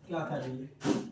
क्या कर रही है?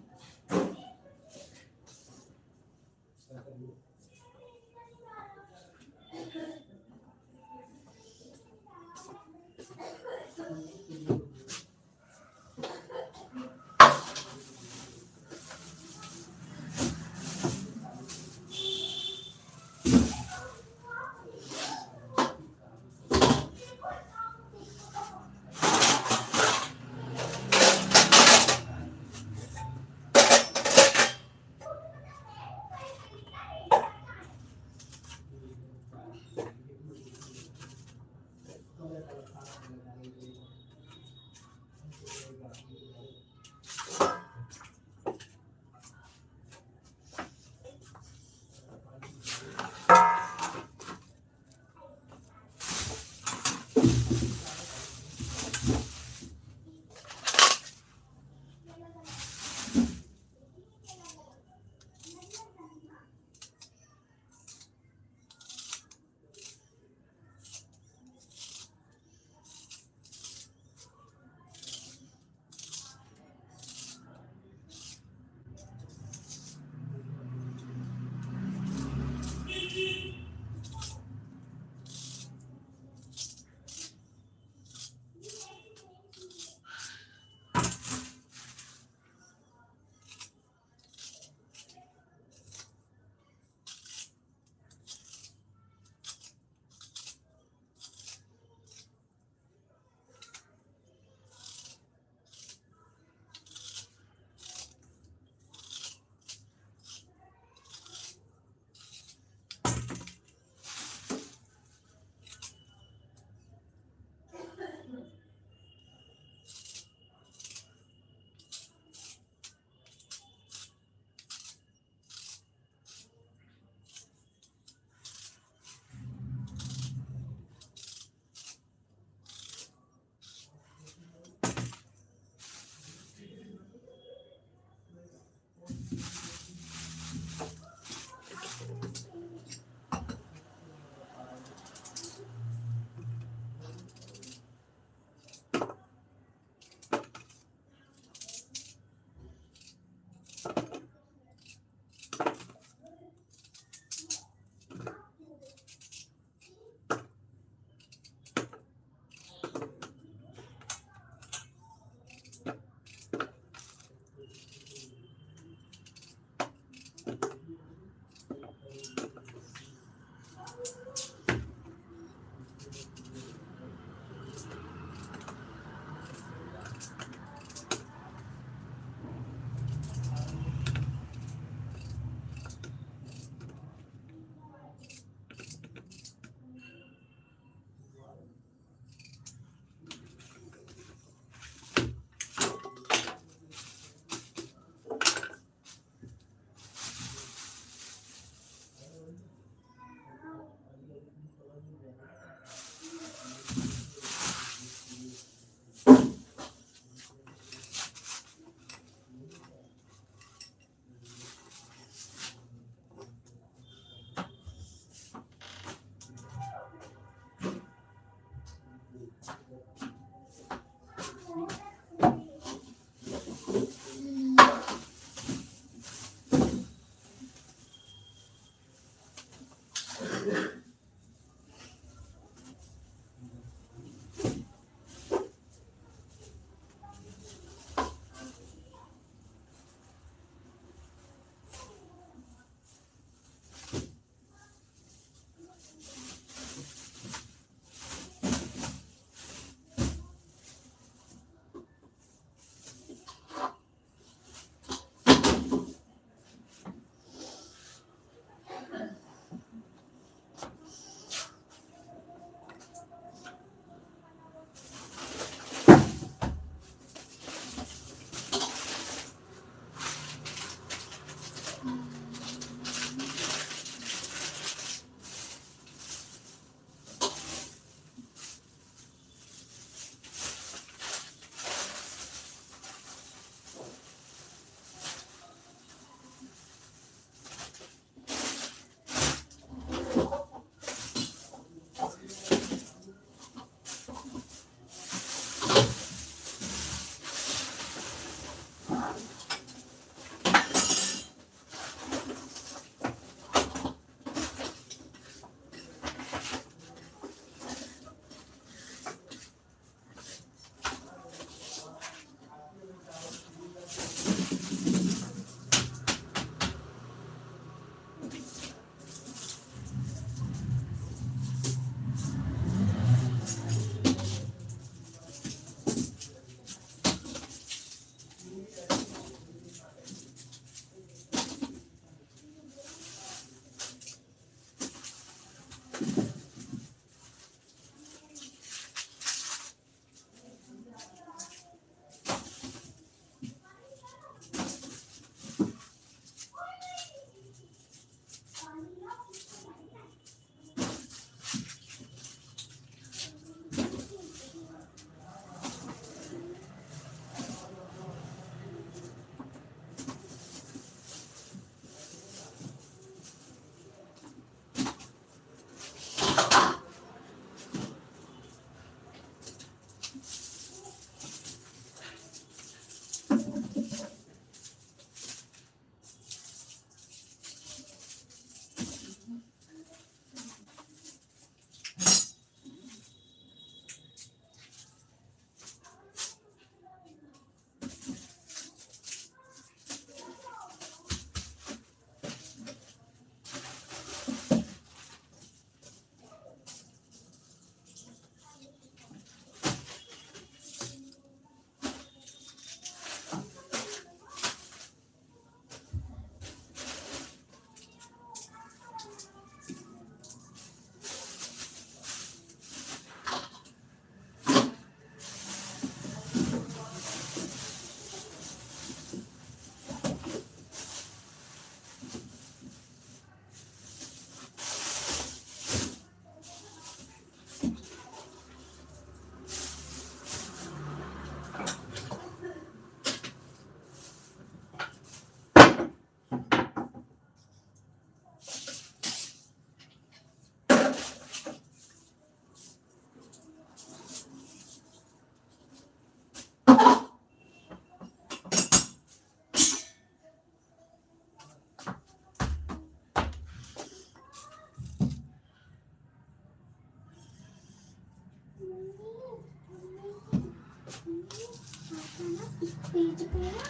है ना इस पेज पे ना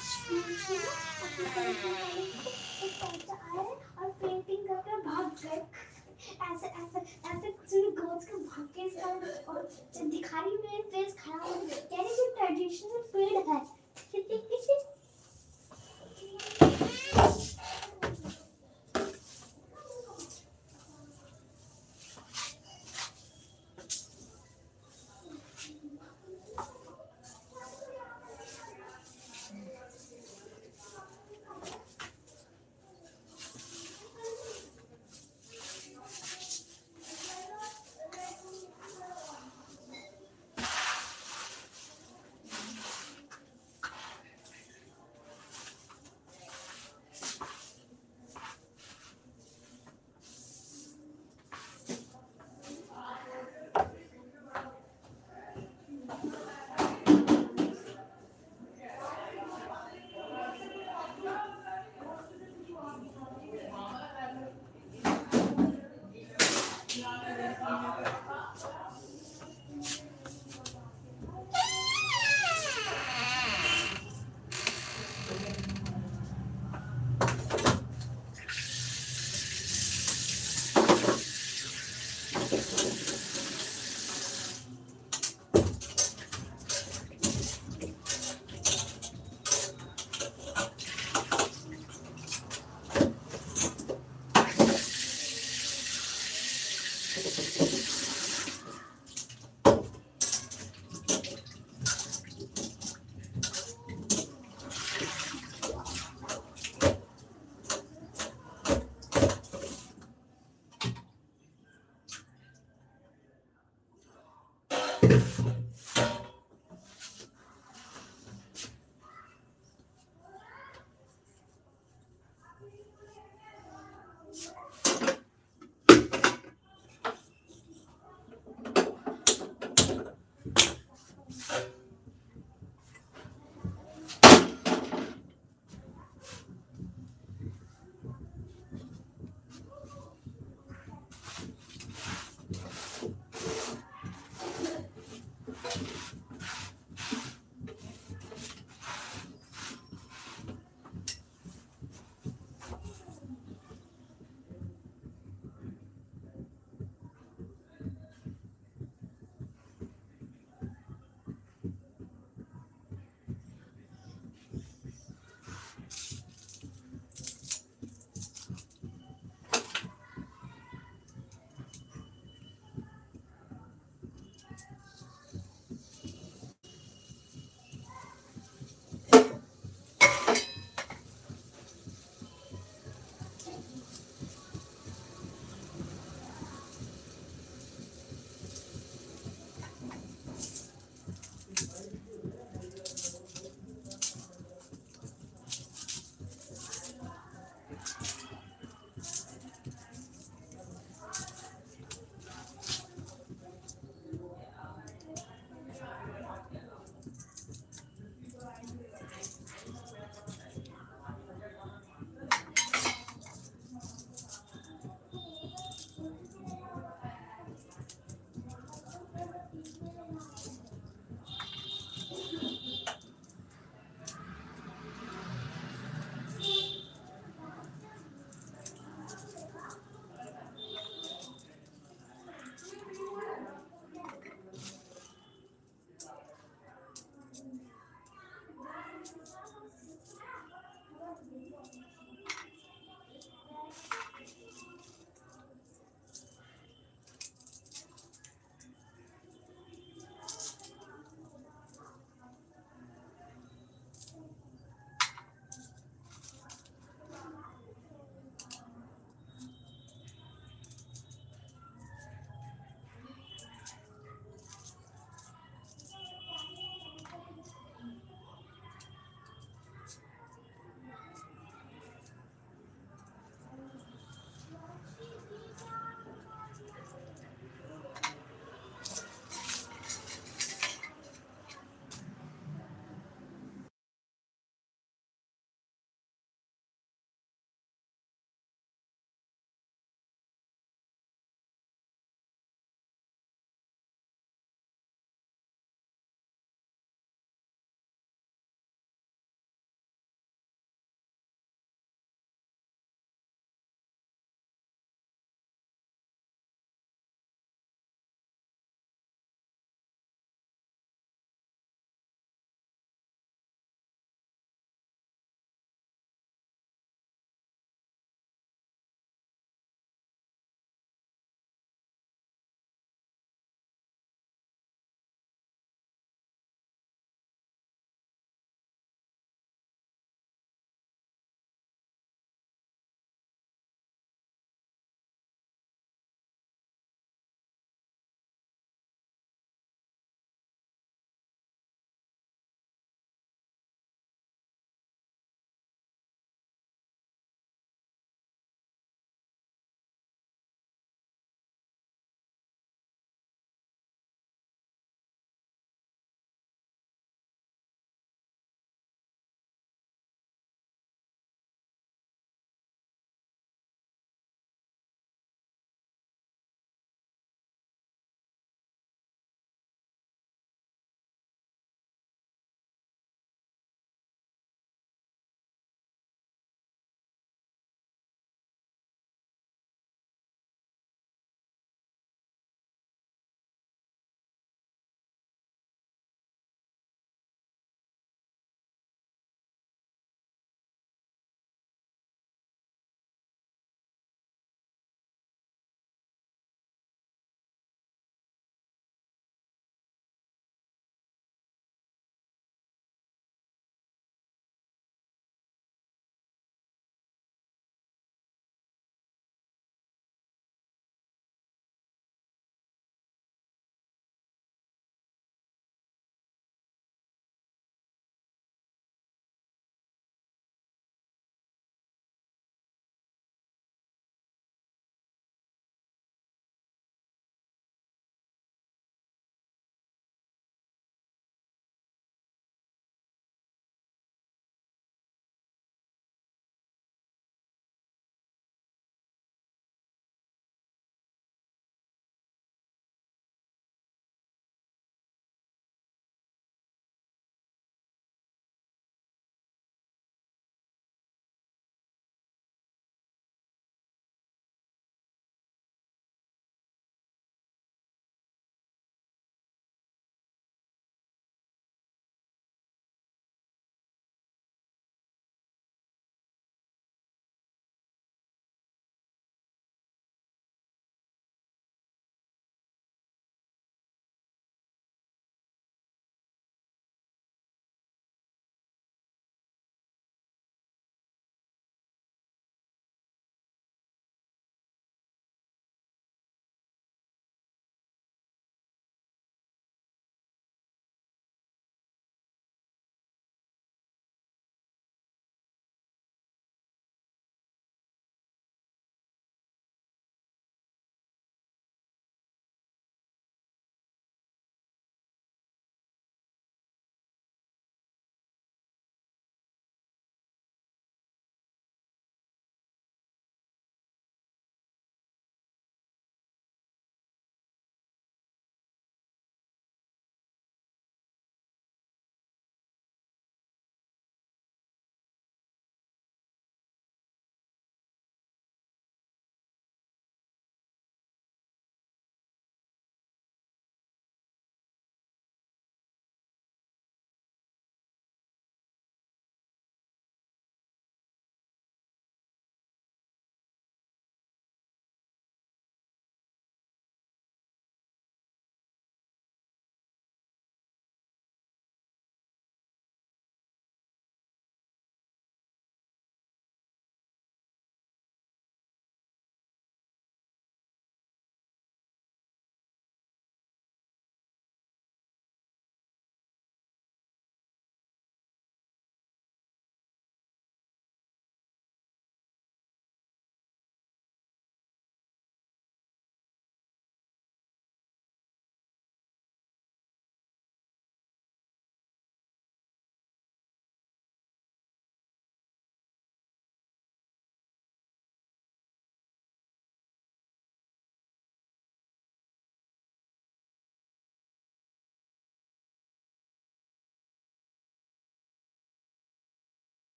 अपने पड़ोसी वाले को एक बच्चा आया और पेंटिंग करके भाग गए। ऐसे ऐसे ऐसे कुछ भी गोज के भाग के इसका और दिखा रही मेरे फेस खराब हो गया। कह रही कि ट्रेडिशनल पेड़ है।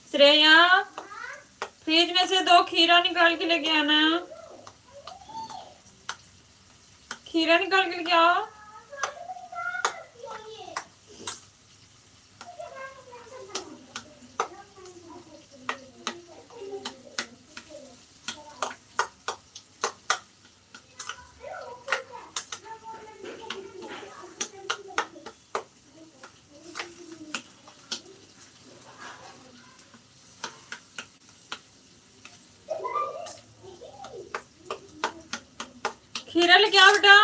श्रेया फ्रिज में से 2 खीरा निकाल के लेके आना। खीरा निकाल के लेके आओ। खीरा लेके आओ बेटा।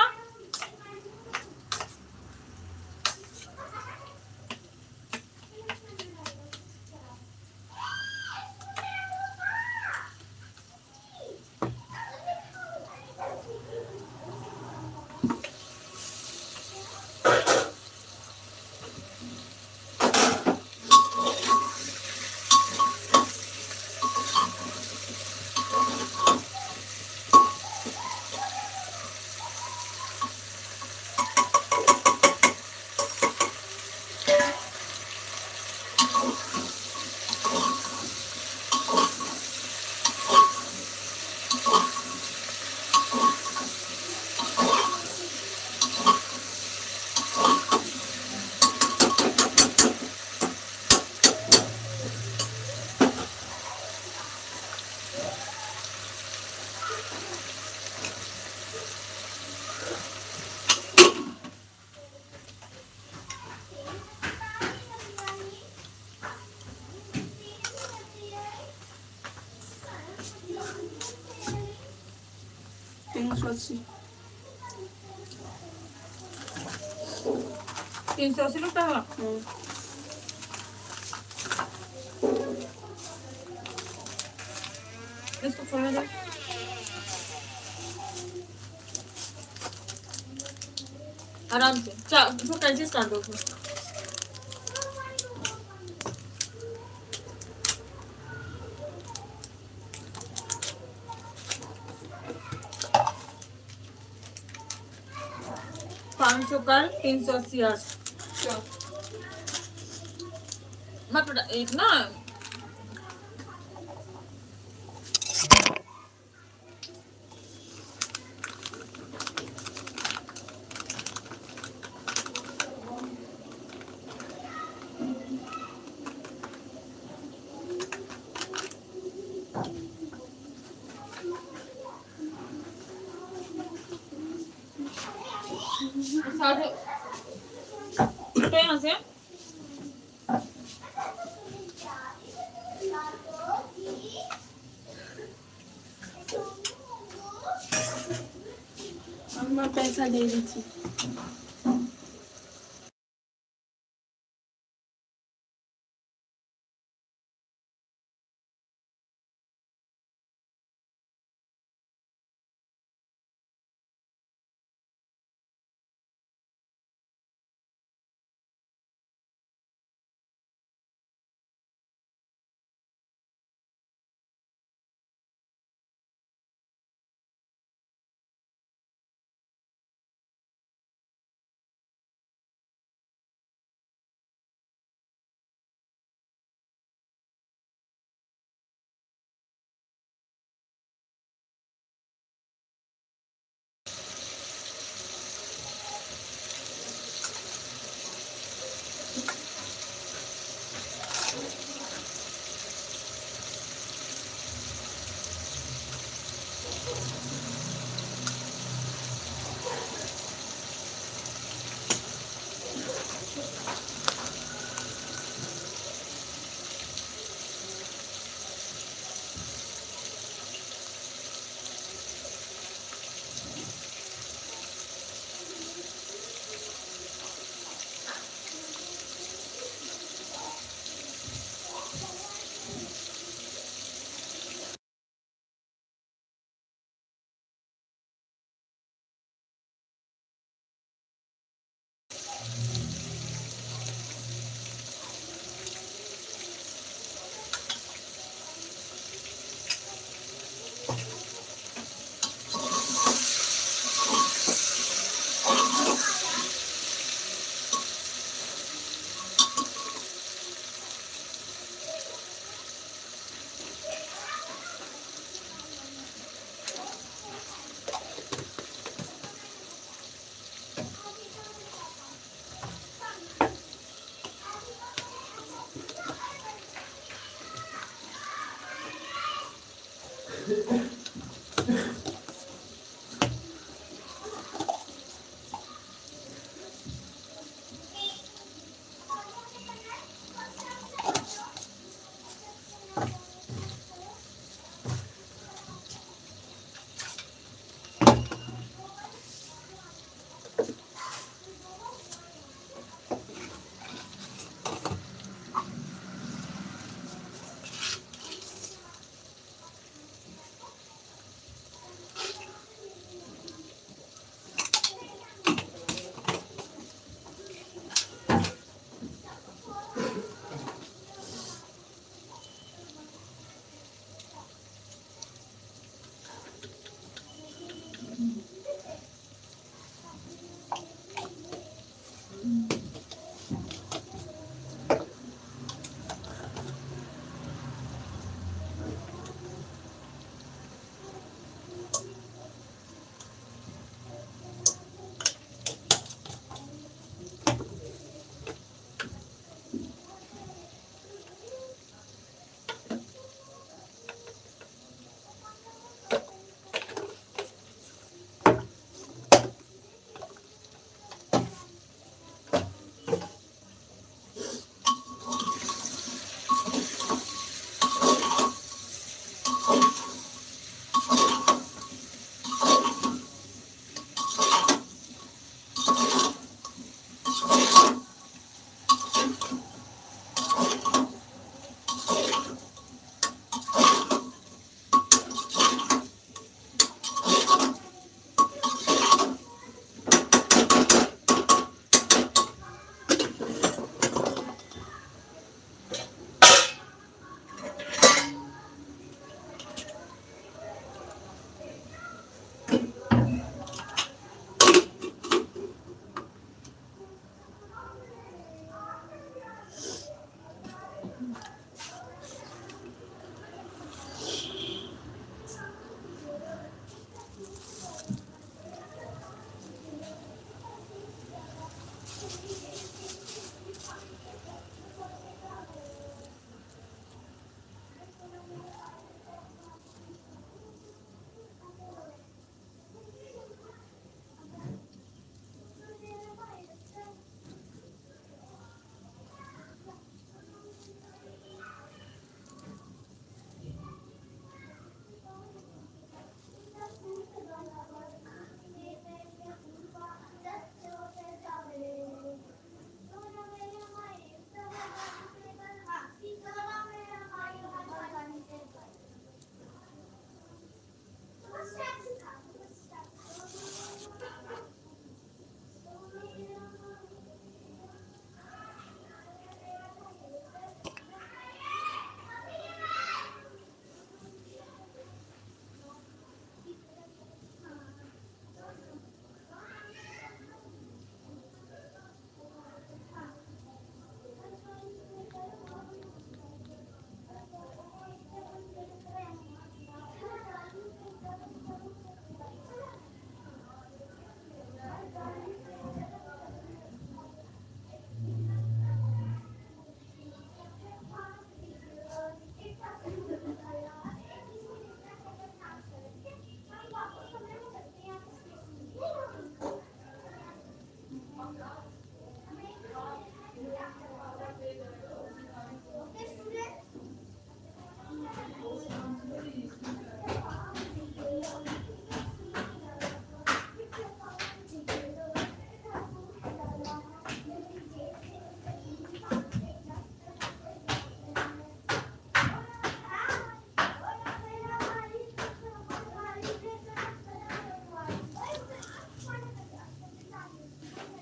$380 ₹380। इसको खोलने दो। आराम से इसको कैसे स्टार्ट होगा। $500 का 380 आज। मैं एक ना साढ़े तो यहाँ से अम्मा पैसा ले रही थी।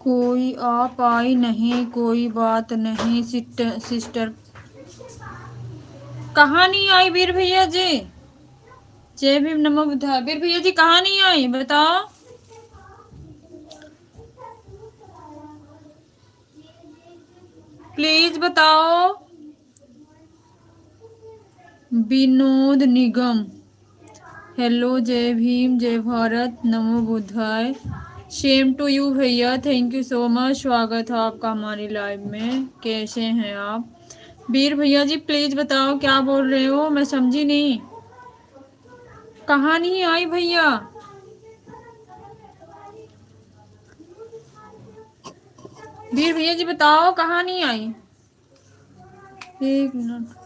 कोई आ पाई नहीं, कोई बात नहीं सिस्टर। कहाँ नहीं आई वीर भैया जी? जय भीम नमो बुद्धाय। वीर भैया जी कहाँ नहीं आई बताओ। प्लीज बताओ। विनोद निगम, हेलो, जय भीम, जय भारत, नमो बुद्धाय। सेम टू यू भैया, थैंक यू सो मच। स्वागत है आपका हमारी लाइव में। कैसे हैं आप? वीर भैया जी प्लीज बताओ क्या बोल रहे हो, मैं समझी नहीं। कहाँ नहीं आई भैया? वीर भैया जी बताओ कहाँ नहीं आई। एक मिनट।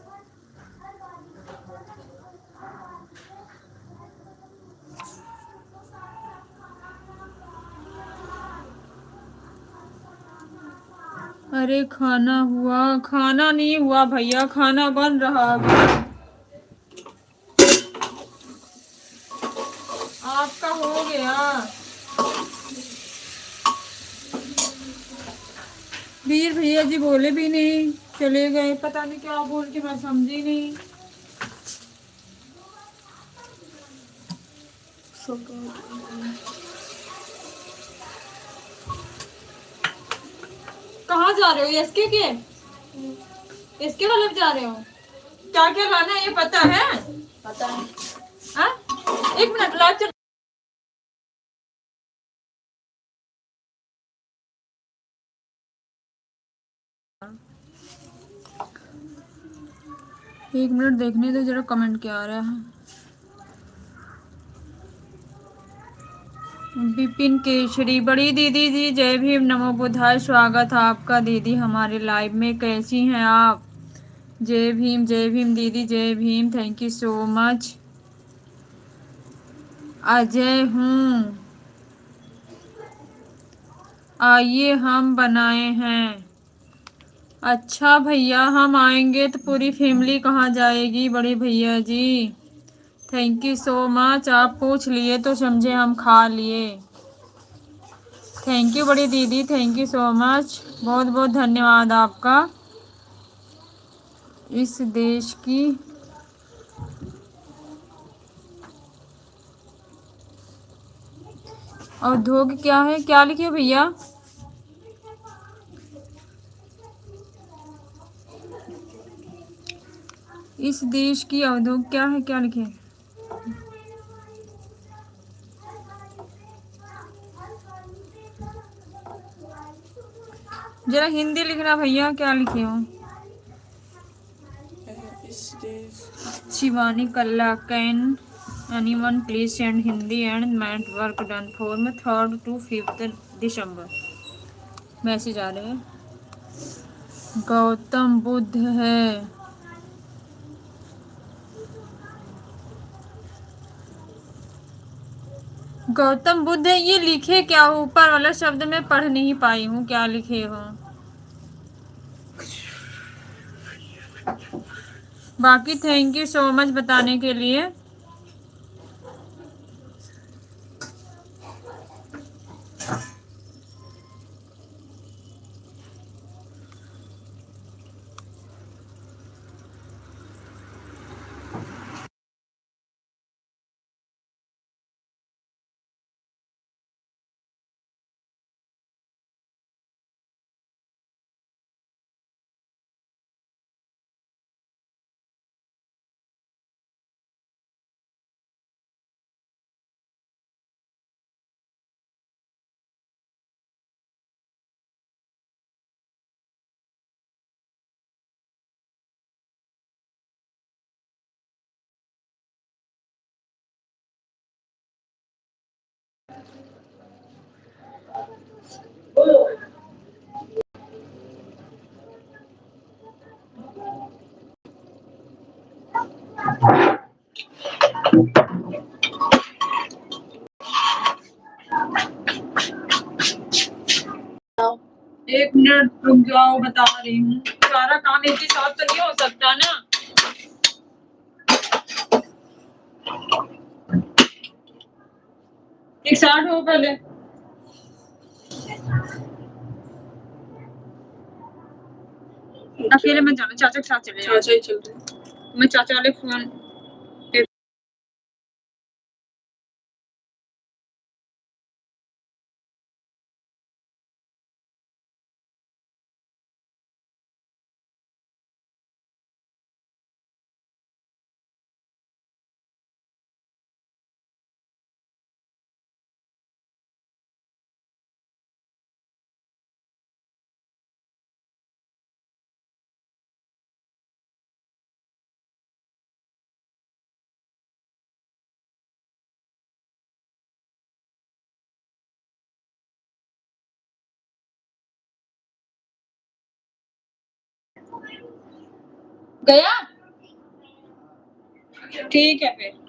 अरे खाना हुआ? खाना नहीं हुआ भैया, खाना बन रहा है। आपका हो गया? वीर भैया जी बोले भी नहीं, चले गए। पता नहीं क्या बोल के, मैं समझी नहीं। कहाँ जा रहे हो? इसके वाले जा रहे हो? क्या क्या लाना है ये पता है? पता है। हाँ? एक मिनट लाइव चल। एक मिनट देखने दो जरा कमेंट क्या आ रहा है। विपिन केशरी, बड़ी दीदी जी जय भीम नमो बुद्धाय। स्वागत है आपका दीदी हमारे लाइव में। कैसी हैं आप? जय भीम दीदी, जय Bhim, thank you so much. Ajay हूँ, आइए हम बनाए हैं। अच्छा भैया हम आएंगे तो पूरी फैमिली कहाँ जाएगी बड़े भैया जी? Thank you so much. आप पूछ लिए तो समझे हम खा लिए। थैंक यू बड़ी दीदी, थैंक यू सो मच। बहुत बहुत धन्यवाद आपका। इस देश की औद्योगिक क्या है? क्या लिखे भैया? इस देश की औद्योगिक क्या है? क्या लिखे? जरा हिंदी लिखना भैया, क्या लिखे हो? Shivani Kalla, can anyone please send Hindi and math work done from 3rd to 5th December. Message आ रहे हैं। गौतम बुद्ध है। गौतम बुद्ध है, ये लिखे क्या? ऊपर वाला शब्द मैं पढ़ नहीं पाई हूँ, क्या लिखे हो? बाकी थैंक यू सो मच बताने के लिए। एक मिनट रुक जाओ, बता रही हूँ। सारा काम एक ही साथ तो नहीं हो सकता ना। एक साथ हो पहले। अकेले मत जाना, चाचा के साथ चले जाओ। चाचा ही चल रहे। मैं चाचा वाले फोन पे। गया, ठीक है फिर।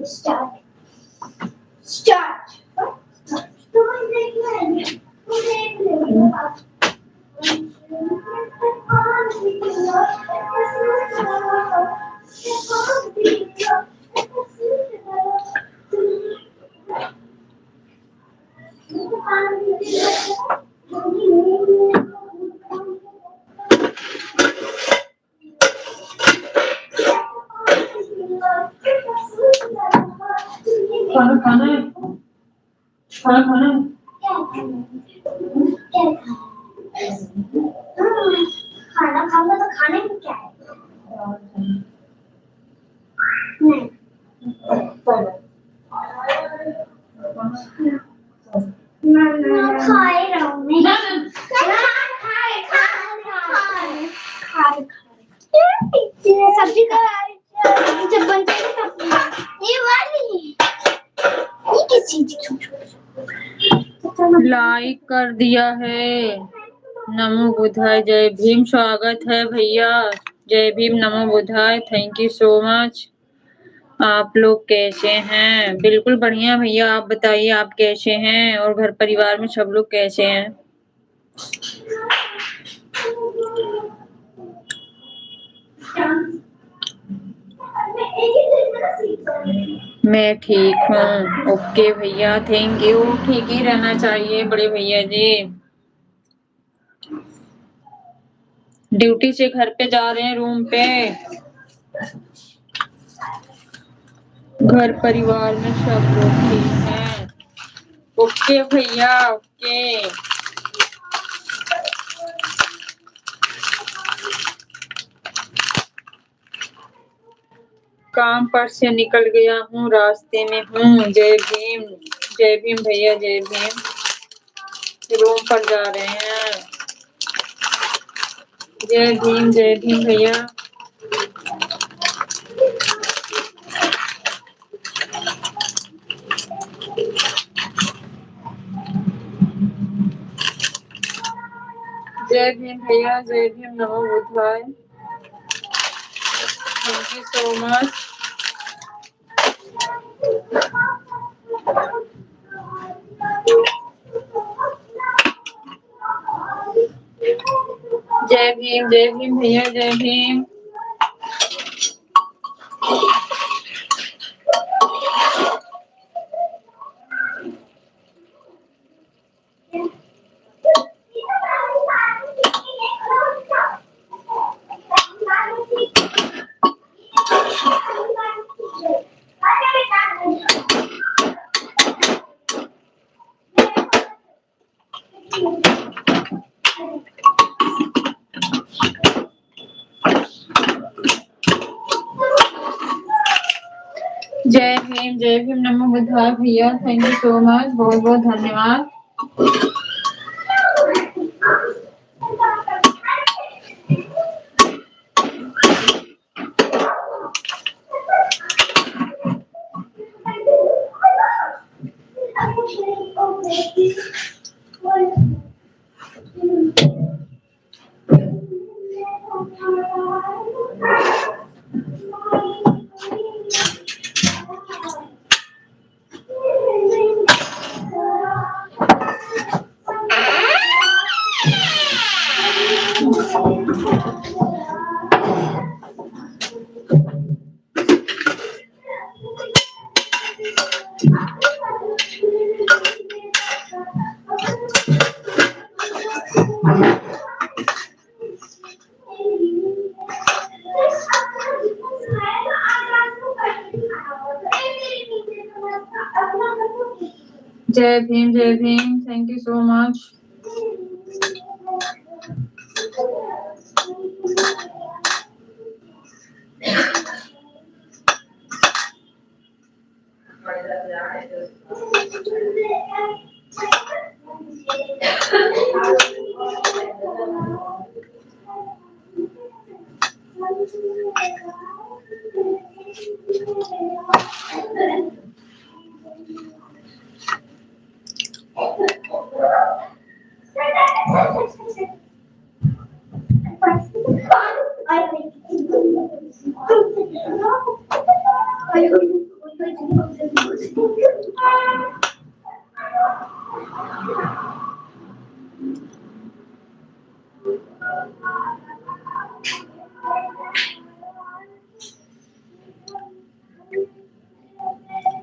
Start. Start. खाना खाना है, खाना खाना है। खाना खाऊंगा तो खाने में क्या है? नहीं। ना खाए रहो मैं। सब्जी का जब बन जाएगी तब ये वाली ये किस चीज की लाइक कर दिया है। नमो बुद्धाय, जय भीम। स्वागत है भैया। जय भीम, नमो बुद्धाय। Thank you so much. आप लोग कैसे हैं? बिल्कुल बढ़िया भैया। आप बताइए आप कैसे हैं और घर परिवार में सब लोग कैसे हैं? मैं ठीक हूँ। ओके भैया, थैंक यू। ठीक ही रहना चाहिए बड़े भैया जी। ड्यूटी से घर पे जा रहे हैं, रूम पे। घर परिवार में सब लोग ठीक हैं। ओके भैया, ओके। काम पर से निकल गया हूँ, रास्ते में हूँ। जय भीम। जय भीम भैया, जय भीम। रूम पर जा रहे हैं। जय भीम भैया। जय भीम भैया, जय भीम, नमो बुद्धाय। Thank you so much. जय भीम भैया, जय भीम। जय भीम, नमो बुद्धाय भैया। थैंक यू सो मच, बहुत बहुत धन्यवाद। जय Bhim, thank you so much.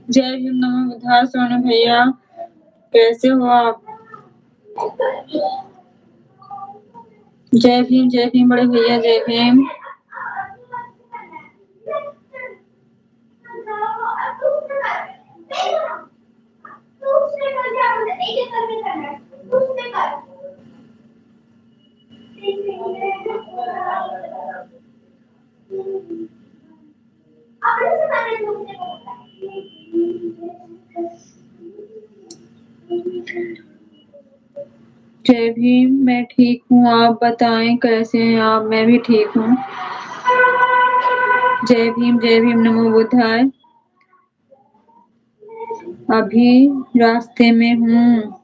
जय भीम, नमो बुद्धाय। सोनू भैया कैसे हो आप? जय भीम बड़े भैया, जय भीम। जय भीम, मैं ठीक हूँ। आप बताएं कैसे हैं आप? मैं भी ठीक हूँ। जय भीम, नमो बुद्धाय। अभी रास्ते में हूँ,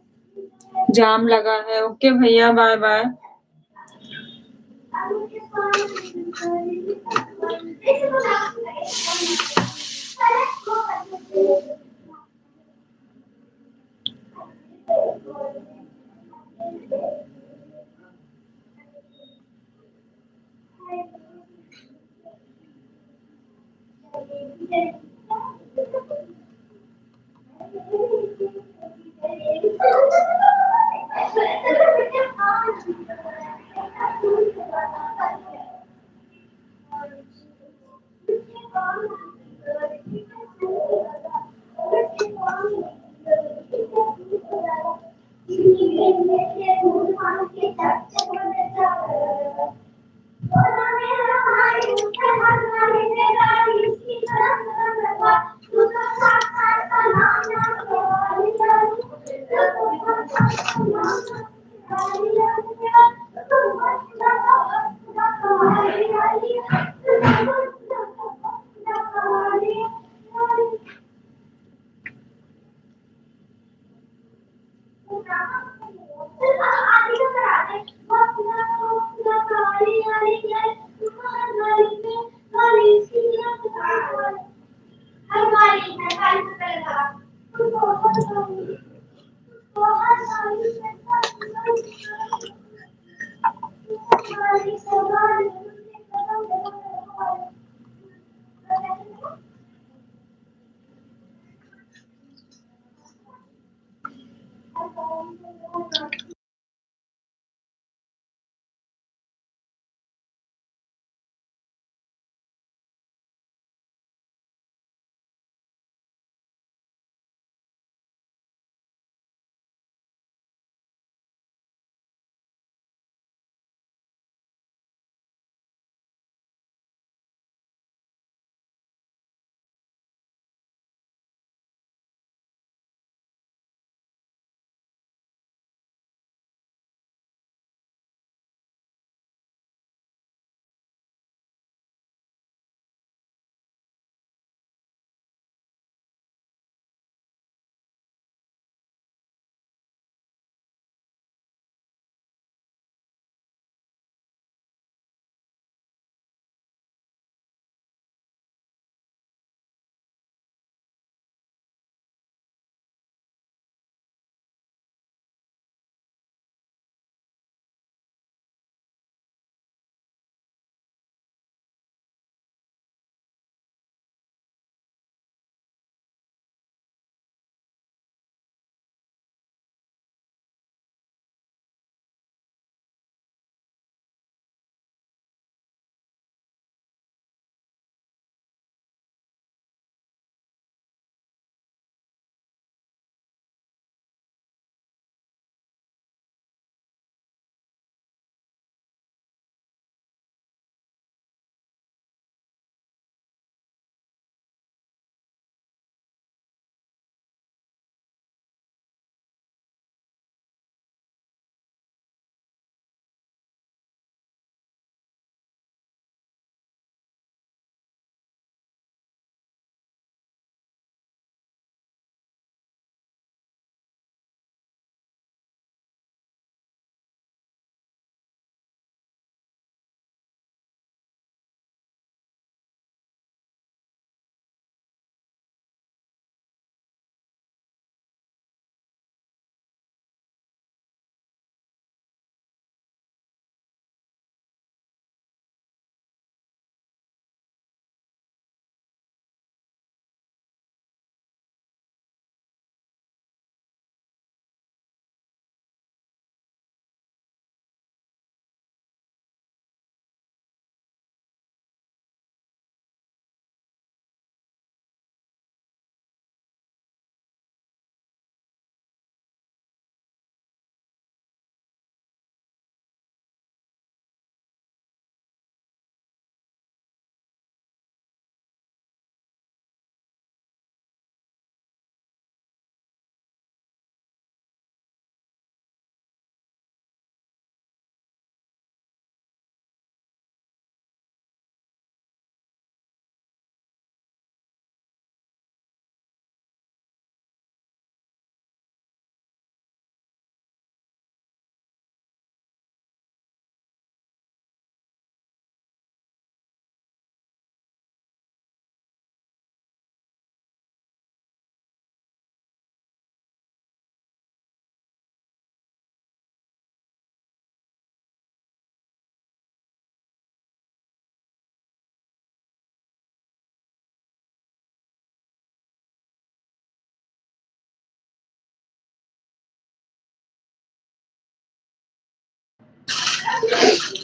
जाम लगा है। ओके भैया, बाय बाय।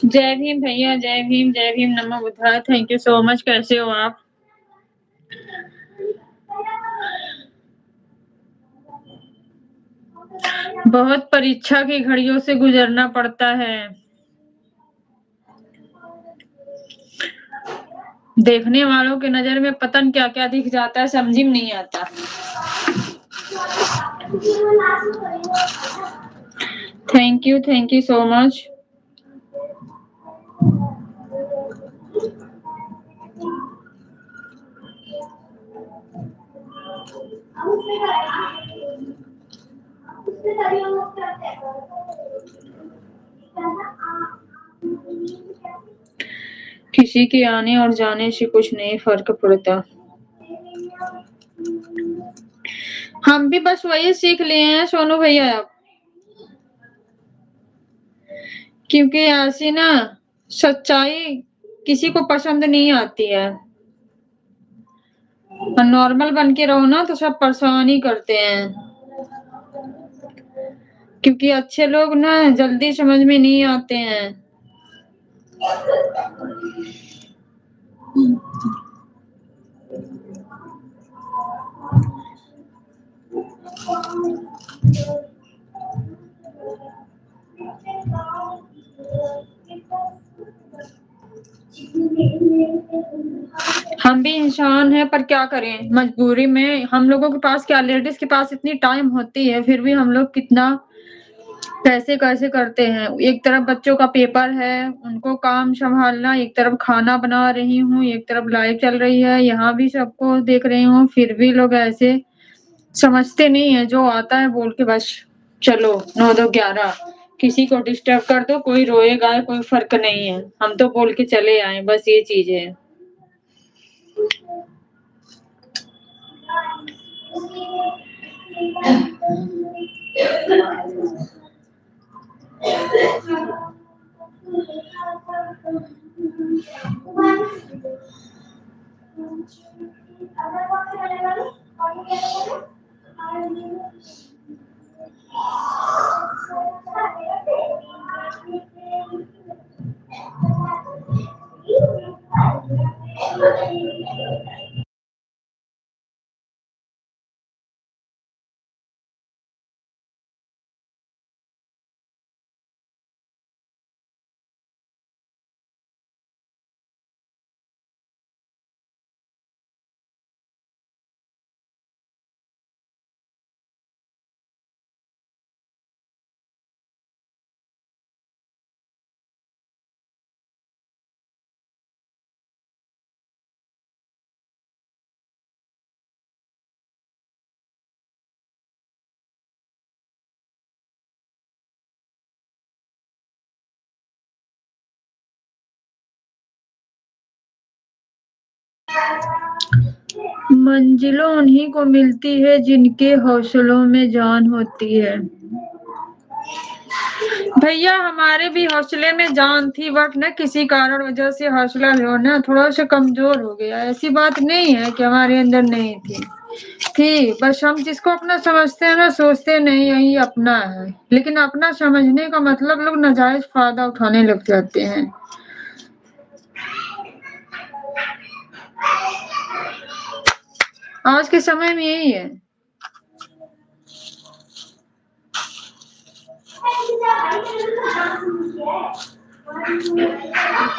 जय भीम भैया, जय भीम, नमो बुद्धाय। Thank you so much. कैसे हो आप? बहुत परीक्षा की घड़ियों से गुजरना पड़ता है। देखने वालों के नजर में पतन क्या क्या दिख जाता है, समझ में नहीं आता। Thank you so much. किसी के आने और जाने से कुछ नहीं फर्क पड़ता। हम भी बस वही सीख लिए हैं सोनू भैया, क्योंकि ऐसी ना सच्चाई किसी को पसंद नहीं आती है। नॉर्मल बन के रहो ना तो सब परेशान ही करते हैं, क्योंकि अच्छे लोग ना जल्दी समझ में नहीं आते हैं। हम भी इंसान हैं, पर क्या करें, मजबूरी में हम लोगों के पास क्या, लेडीज के पास इतनी टाइम होती है, फिर भी हम लोग कितना कैसे कैसे करते हैं। एक तरफ बच्चों का पेपर है, उनको काम संभालना, एक तरफ खाना बना रही हूँ, एक तरफ लाइव चल रही है, यहाँ भी सबको देख रही हूँ, फिर भी लोग ऐसे समझते नहीं है। जो आता है बोल के बस चलो 9 2 11, किसी को डिस्टर्ब कर दो, कोई रोएगा, कोई फर्क नहीं है, हम तो बोल के चले आए, बस ये चीज है। मंजिलों उन्हीं को मिलती है जिनके हौसलों में जान होती है। भैया हमारे भी हौसले में जान थी, बट ना किसी कारण वजह से हौसला जो ना थोड़ा सा कमजोर हो गया। ऐसी बात नहीं है कि हमारे अंदर नहीं थी, बस हम जिसको अपना समझते हैं ना, सोचते नहीं यही अपना है, लेकिन अपना समझने का मतलब लोग नाजायज फायदा उठाने लग जाते हैं। आज के समय में यही है।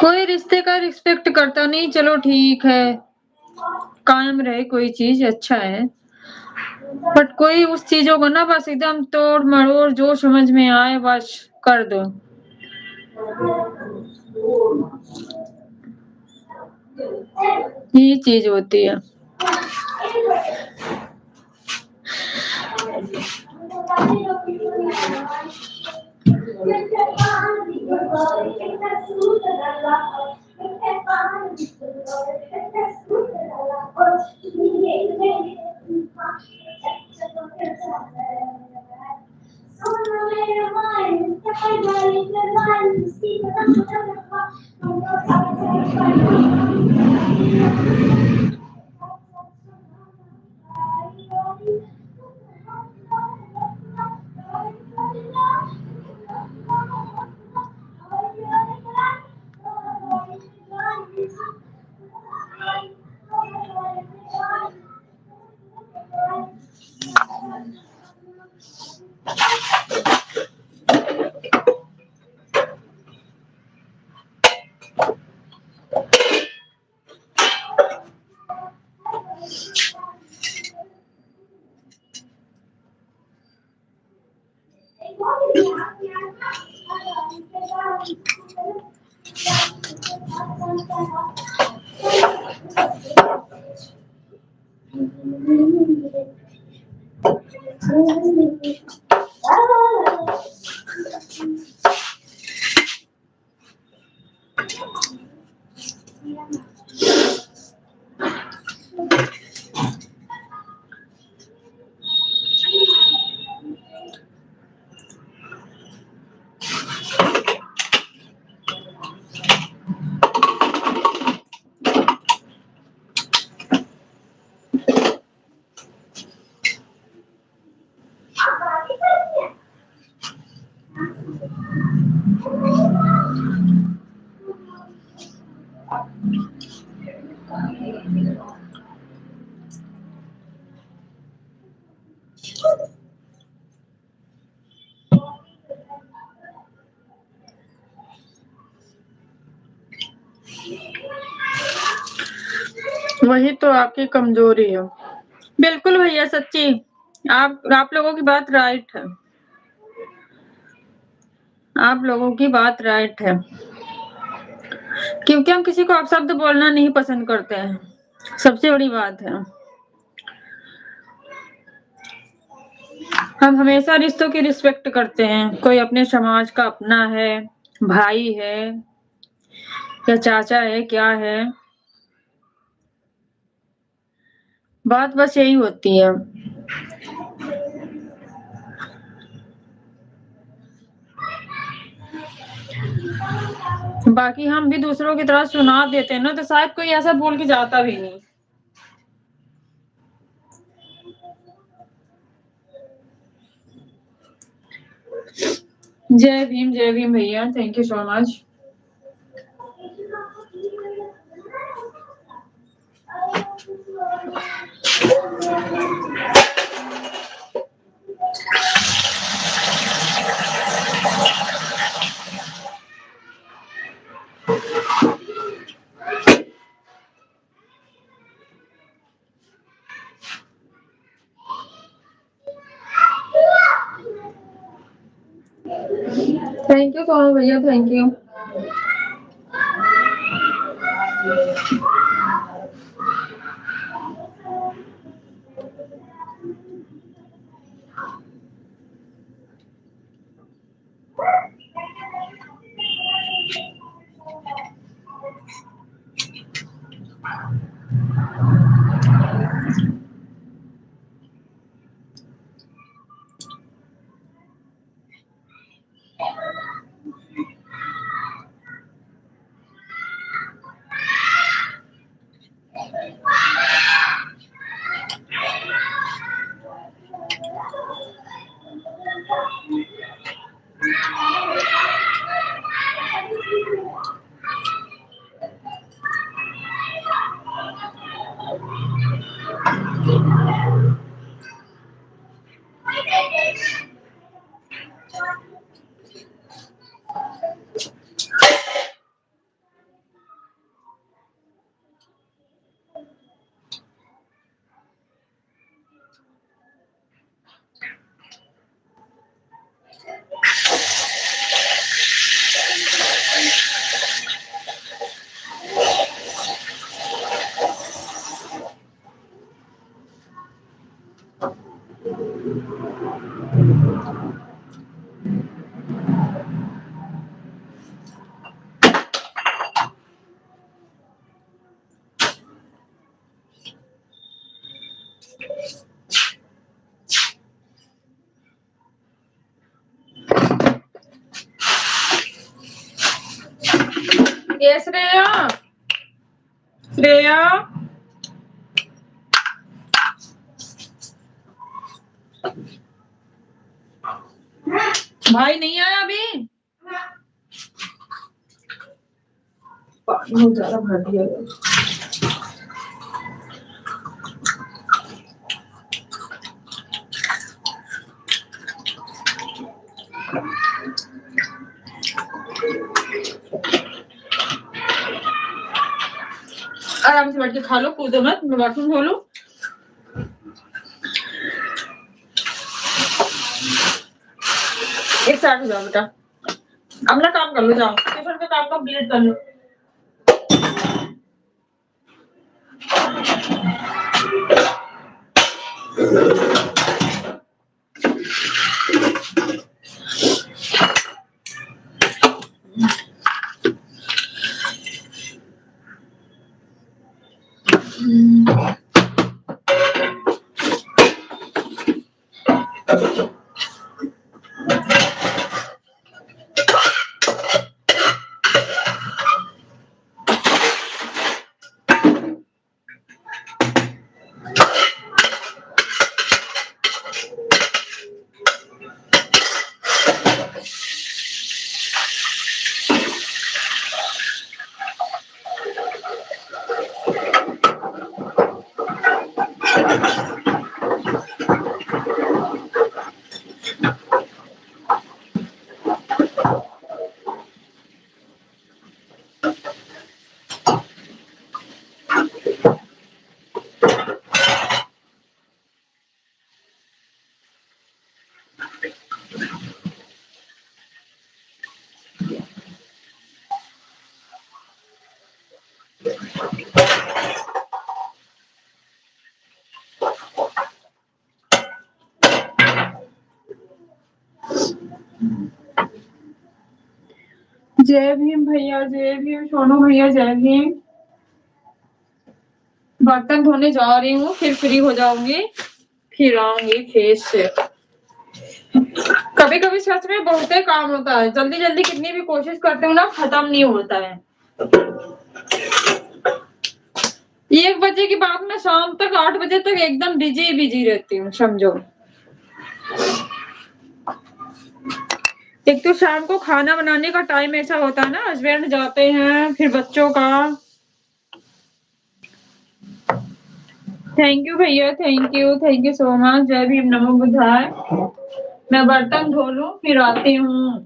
कोई रिश्ते का रिस्पेक्ट करता नहीं, चलो ठीक है, कायम रहे कोई चीज अच्छा है, बट कोई उस चीजों को ना बस एकदम तोड़ मरोड़ जो समझ में आए बस कर दो। ये चीज होती है। वही तो आपकी कमजोरी है। बिल्कुल भैया, सच्ची आप लोगों की बात राइट है। आप लोगों की बात राइट है, क्योंकि हम किसी को अपशब्द बोलना नहीं पसंद करते हैं, सबसे बड़ी बात है। हम हमेशा रिश्तों की रिस्पेक्ट करते हैं। कोई अपने समाज का अपना है, भाई है या चाचा है, क्या है, बात बस यही होती है। बाकी हम भी दूसरों की तरह सुना देते हैं ना, तो शायद कोई ऐसा बोल के जाता भी नहीं। जय भीम भैया, thank you so much. Thank you so much भैया, थैंक यू। ये श्रेया, श्रेया भाई नहीं आया अभी? पानी बहुत ज्यादा भर दिया है। आराम से बैठ के खा लो, कूदो मत, मैं बाथरूम खोलूं। एक साथ हो जाओ बेटा, अपना काम कर लो, जाओ ट्यूशन का काम कंप्लीट कर लो। जय भीम भैया, जय भीम सोनू भैया, जय भीम। बर्तन धोने जा रही हूँ, फिर फ्री हो जाऊंगी, फिर आऊंगी खेत से। कभी कभी सच में बहुत ही काम होता है, जल्दी जल्दी कितनी भी कोशिश करते हो ना, खत्म नहीं होता है। 1 बजे के बाद मैं शाम तक 8 बजे तक एकदम बिजी बिजी रहती हूँ, समझो। एक तो शाम को खाना बनाने का टाइम ऐसा होता है ना, हस्बैंड जाते हैं, फिर बच्चों का। थैंक यू भैया, थैंक यू सो मच। जय भीम, नमो बुद्धाय। मैं बर्तन धो लूं, फिर आती हूँ।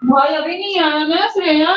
भाई अभी नहीं आया मैं श्रेया।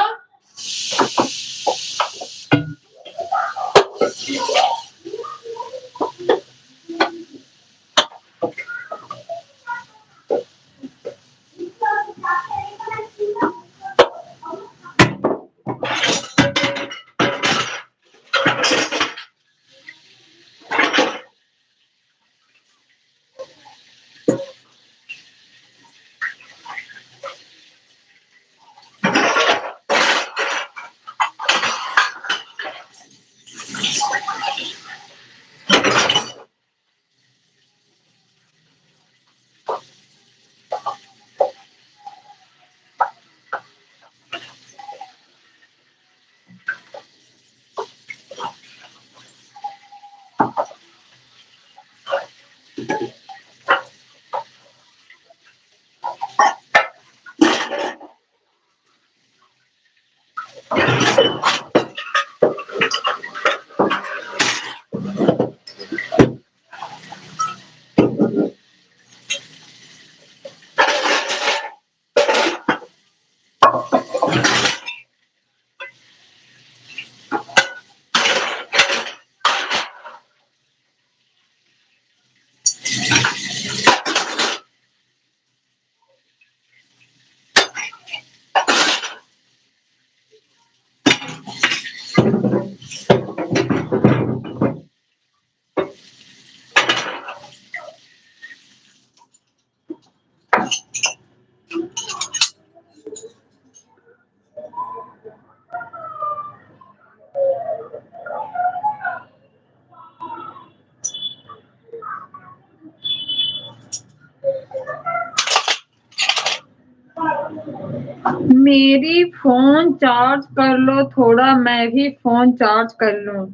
मेरी फोन चार्ज कर लो थोड़ा, मैं भी फोन चार्ज कर लूं।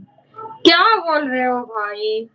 क्या बोल रहे हो भाई?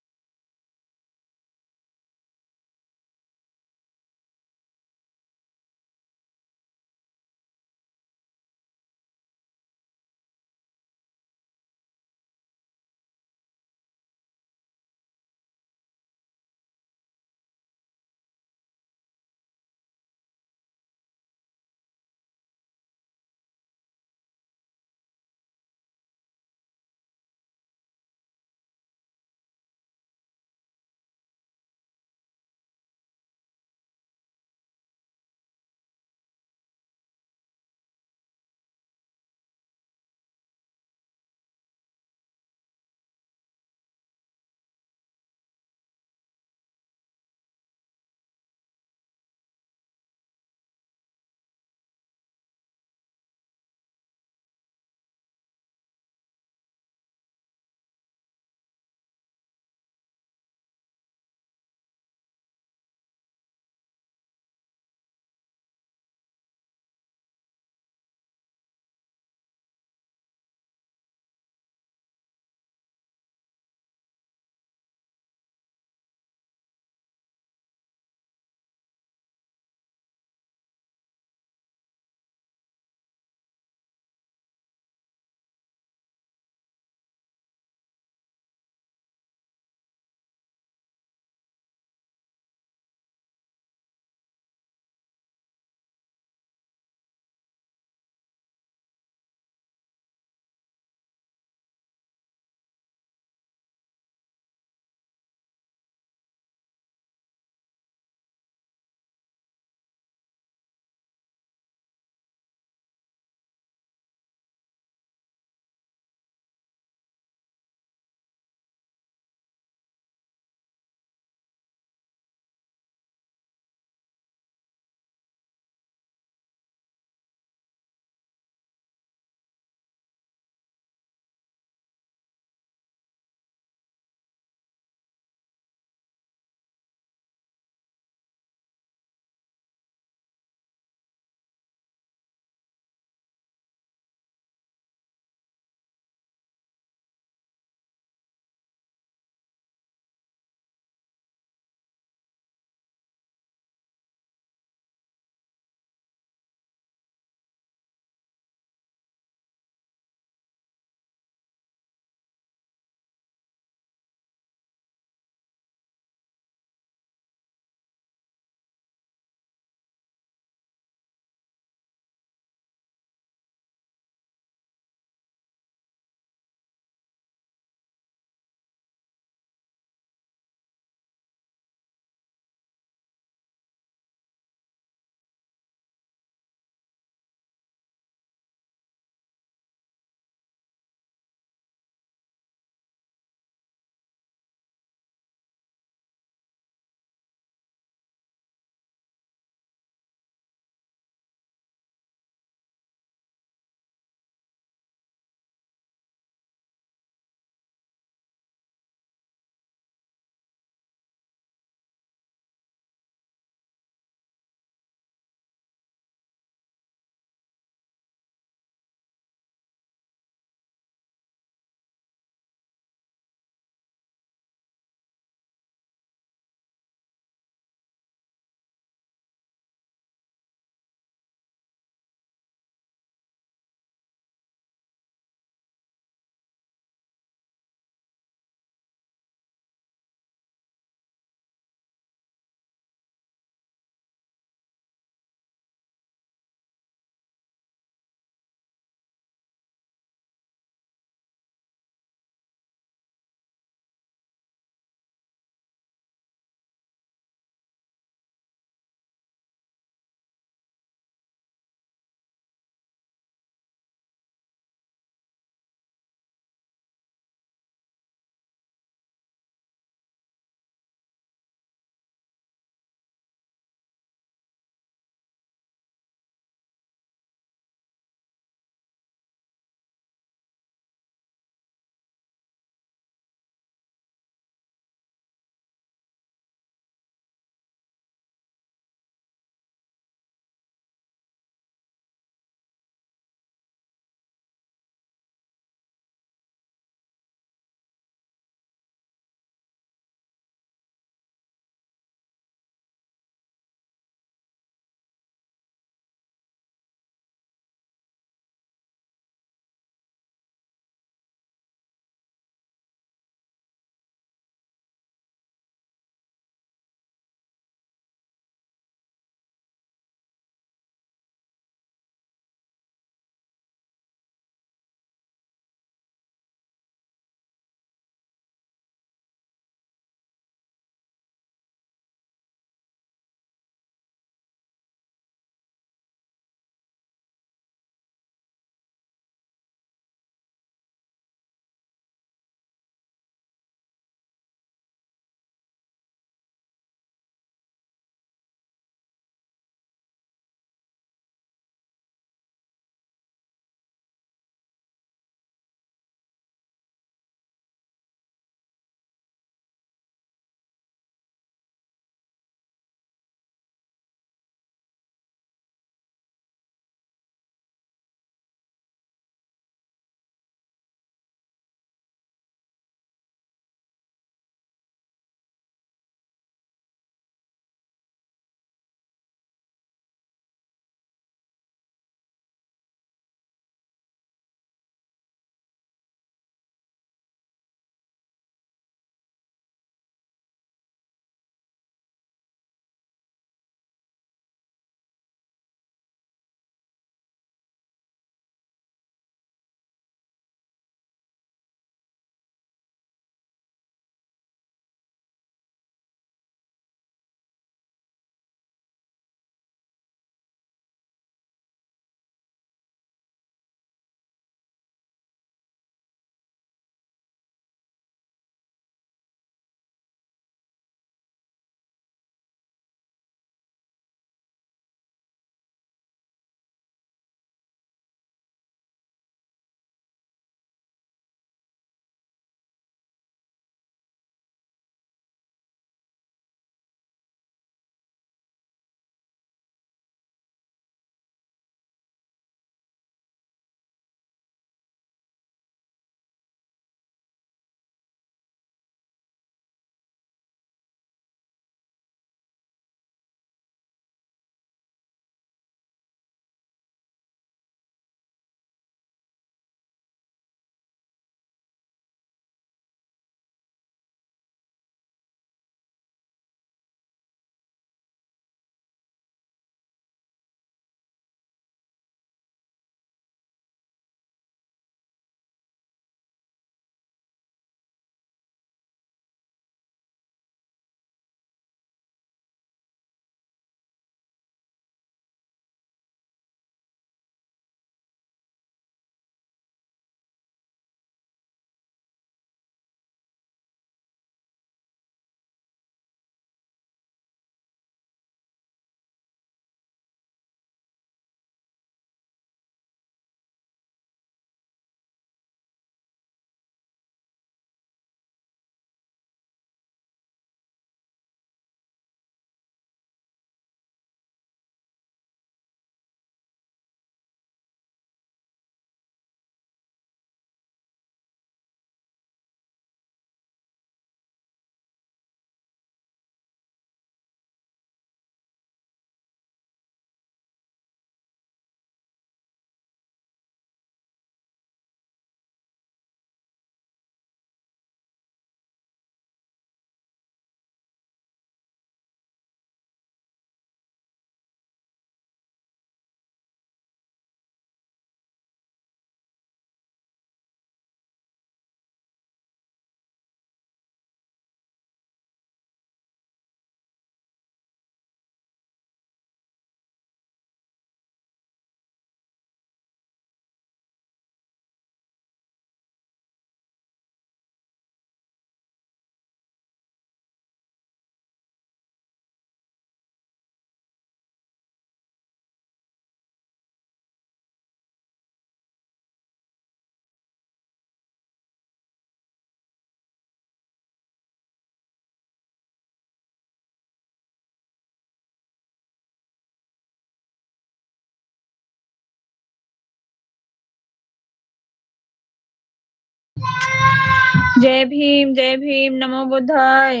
जय भीम नमो बुद्धाय।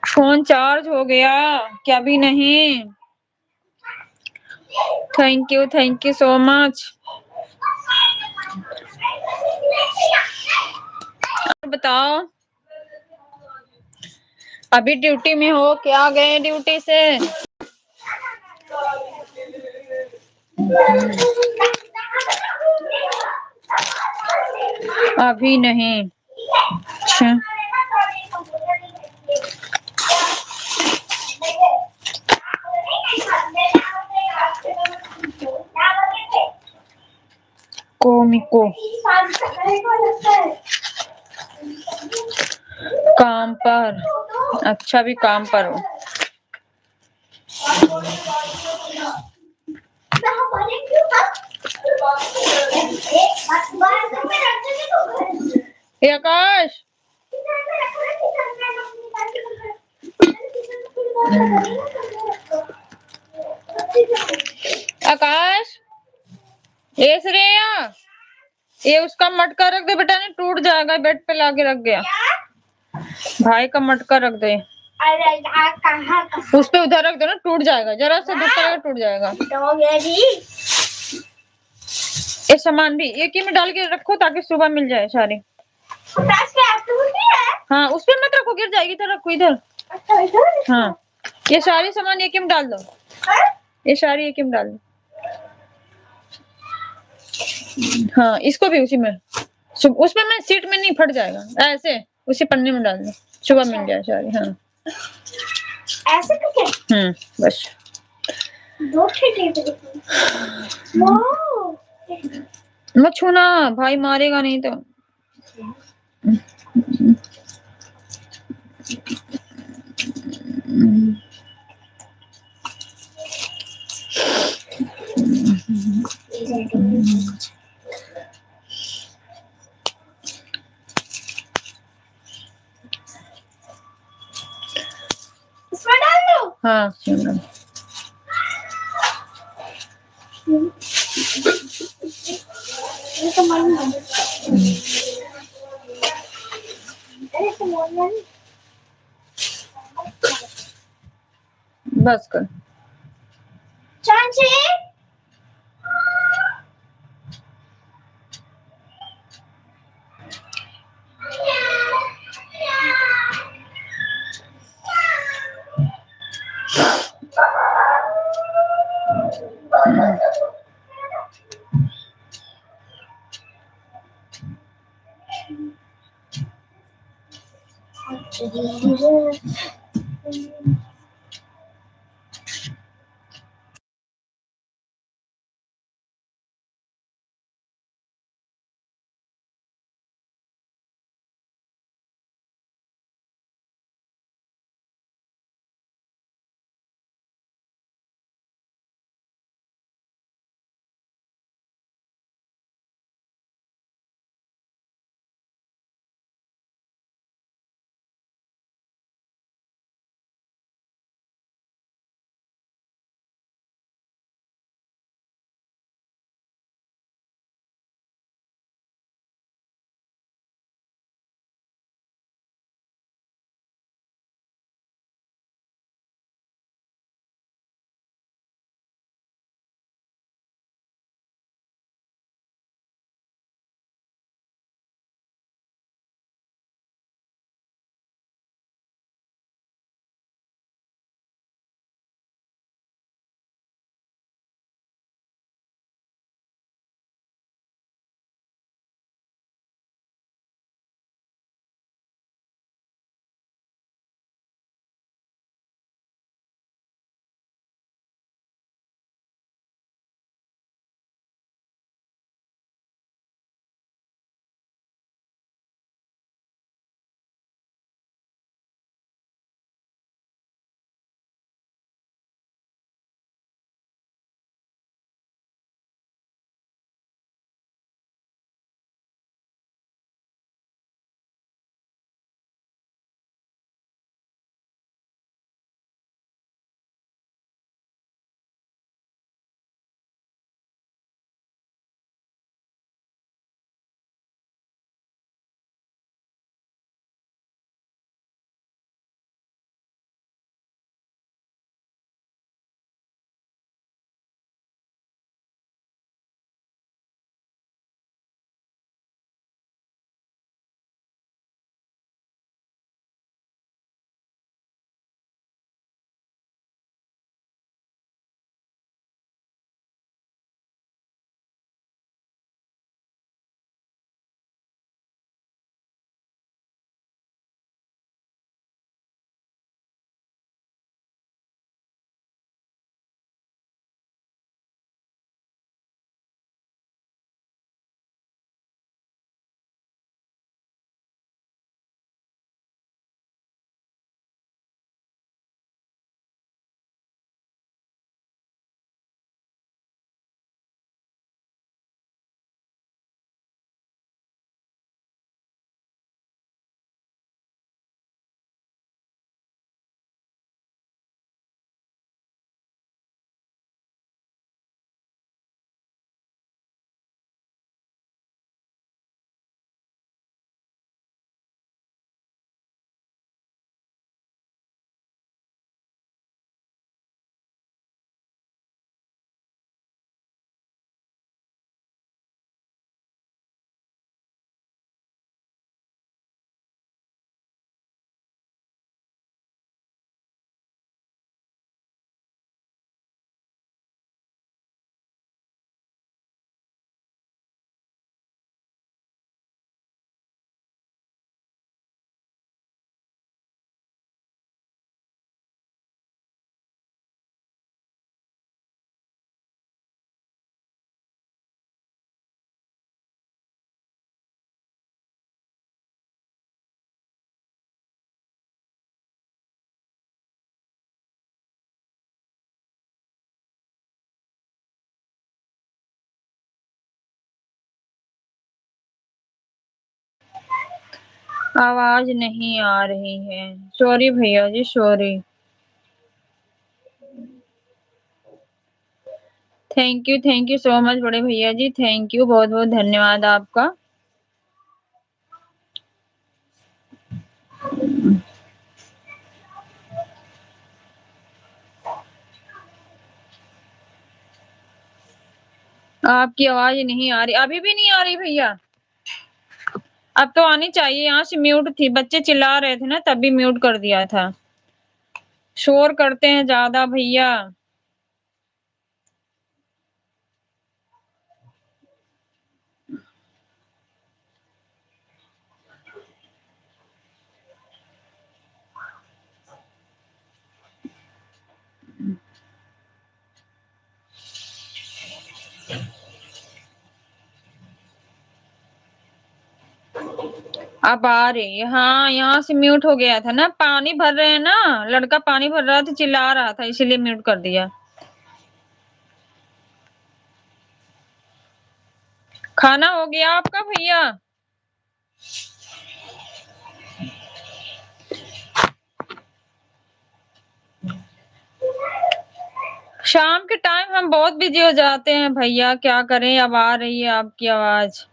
फोन चार्ज हो गया क्या? भी नहीं। Thank you so much. बताओ, अभी ड्यूटी में हो क्या? गए ड्यूटी से? अभी नहीं। अच्छा, कोमिको काम पर। अच्छा, भी काम पर हो। ये आकाश, आकाश, ये श्रेया, ये उसका मटका रख दे बेटा, नहीं टूट जाएगा। बेड पे लाके रख गया। भाई का मटका रख दे। उस पे उधर रख दो ना, टूट जाएगा। जरा सा धक्का लगा टूट जाएगा। ये सामान भी एक ही में डाल के रखो ताकि सुबह मिल जाए सारी। हाँ, उस पे मत रखो, गिर जाएगी। इधर रखो, इधर। हाँ, ये सारी सामान एक ही में डाल दो। ये सारी एक ही में डाल दो। हाँ, इसको भी उसी में। उसमें मैं सीट में नहीं, फट जाएगा। ऐसे उसी पन्ने में डाल दो, सुबह मिल जाए सारी। हाँ, ऐसे करके? बस। दो मत छूना, भाई मारेगा नहीं तो। इसमें डाल दो। हाँ, ये तो मन है। अरे तो मन बस कर। चाची आवाज नहीं आ रही है। सॉरी भैया जी, sorry. Thank you so much बड़े भैया जी, थैंक यू, बहुत बहुत धन्यवाद आपका। आपकी आवाज नहीं आ रही, अभी भी नहीं आ रही भैया? अब तो आनी चाहिए। यहाँ से म्यूट थी, बच्चे चिल्ला रहे थे ना, तभी म्यूट कर दिया था। शोर करते हैं ज्यादा भैया। अब आ रही है। हाँ, यहाँ से म्यूट हो गया था ना, पानी भर रहे हैं ना, लड़का पानी भर रहा था, चिल्ला रहा था, इसीलिए म्यूट कर दिया। खाना हो गया आपका भैया? शाम के टाइम हम बहुत बिजी हो जाते हैं भैया, क्या करें। अब आ रही है आपकी आवाज।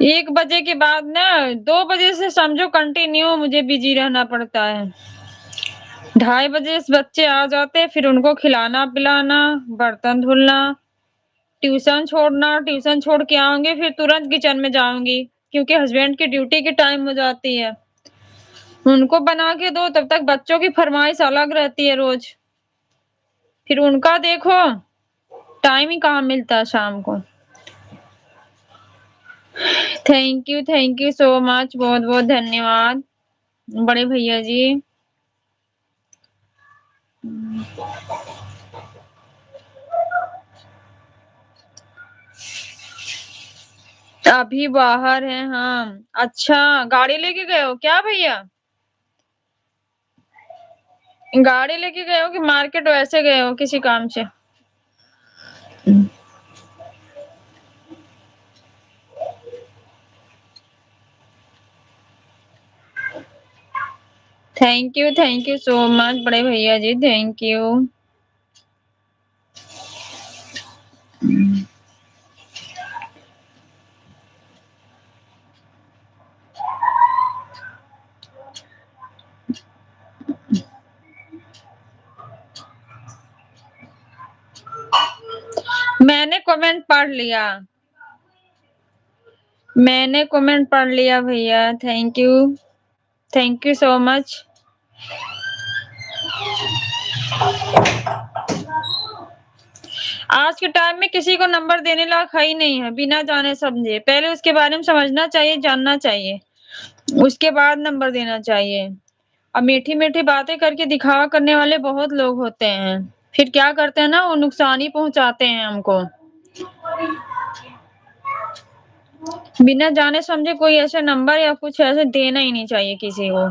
1 बजे के बाद ना, 2 बजे से समझो कंटिन्यू मुझे बिजी रहना पड़ता है। 2:30 बजे बच्चे आ जाते हैं, फिर उनको खिलाना पिलाना, बर्तन धुलना, ट्यूशन छोड़ना, ट्यूशन छोड़ के आऊंगी फिर तुरंत किचन में जाऊंगी, क्योंकि हस्बैंड की ड्यूटी की टाइम हो जाती है। उनको बना के दो, तब तक बच्चों की फरमाइश अलग रहती है रोज, फिर उनका देखो, टाइम ही कहाँ मिलता है शाम को। थैंक यू सो मच, बहुत बहुत धन्यवाद बड़े भैया जी। अभी बाहर हैं हम। अच्छा, गाड़ी लेके गए हो क्या भैया? गाड़ी लेके गए हो कि मार्केट वैसे गए हो किसी काम से? थैंक यू सो मच बड़े भैया जी, थैंक यू। मैंने कमेंट पढ़ लिया, मैंने कमेंट पढ़ लिया भैया, थैंक यू सो मच। आज के टाइम में किसी को नंबर देने लायक है ही नहीं है, बिना जाने समझे। पहले उसके बारे में समझना चाहिए, जानना चाहिए, उसके बाद नंबर देना चाहिए। अब मीठी मीठी बातें करके दिखावा करने वाले बहुत लोग होते हैं, फिर क्या करते हैं ना, वो नुकसान ही पहुंचाते हैं हमको। बिना जाने समझे कोई ऐसे नंबर या कुछ ऐसे देना ही नहीं चाहिए किसी को।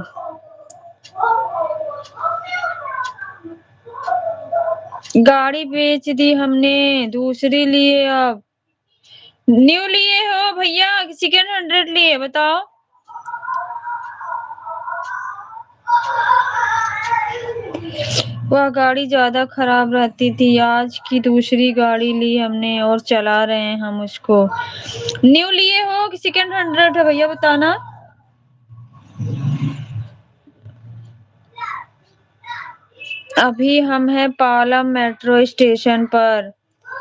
गाड़ी बेच दी हमने, दूसरी लिए। अब न्यू लिए हो भैया, सेकेंड 100 लिए? बताओ। वह गाड़ी ज्यादा खराब रहती थी, आज की दूसरी गाड़ी ली हमने और चला रहे हैं हम उसको। न्यू लिए हो कि सेकेंड 100 है भैया, बताना। अभी हम हैं पालम मेट्रो स्टेशन पर।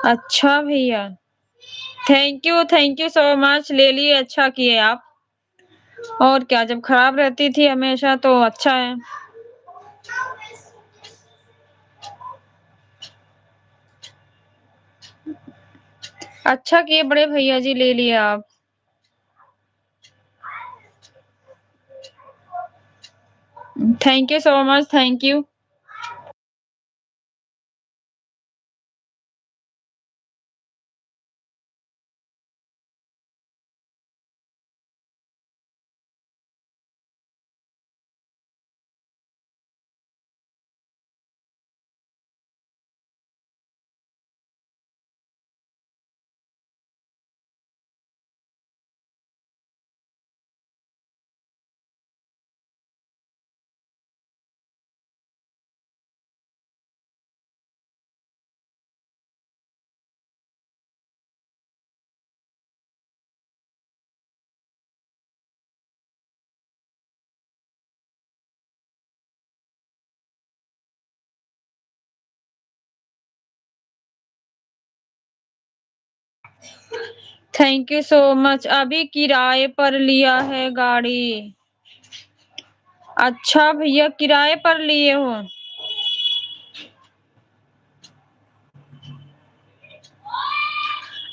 अच्छा भैया, थैंक यू सो मच, ले लिए, अच्छा किए आप। और क्या, जब खराब रहती थी हमेशा तो अच्छा है। अच्छा किए बड़े भैया जी, ले लिए आप। Thank you so much, thank you. Thank you so much. अभी किराए पर लिया है गाड़ी। अच्छा भैया, किराए पर लिए हो?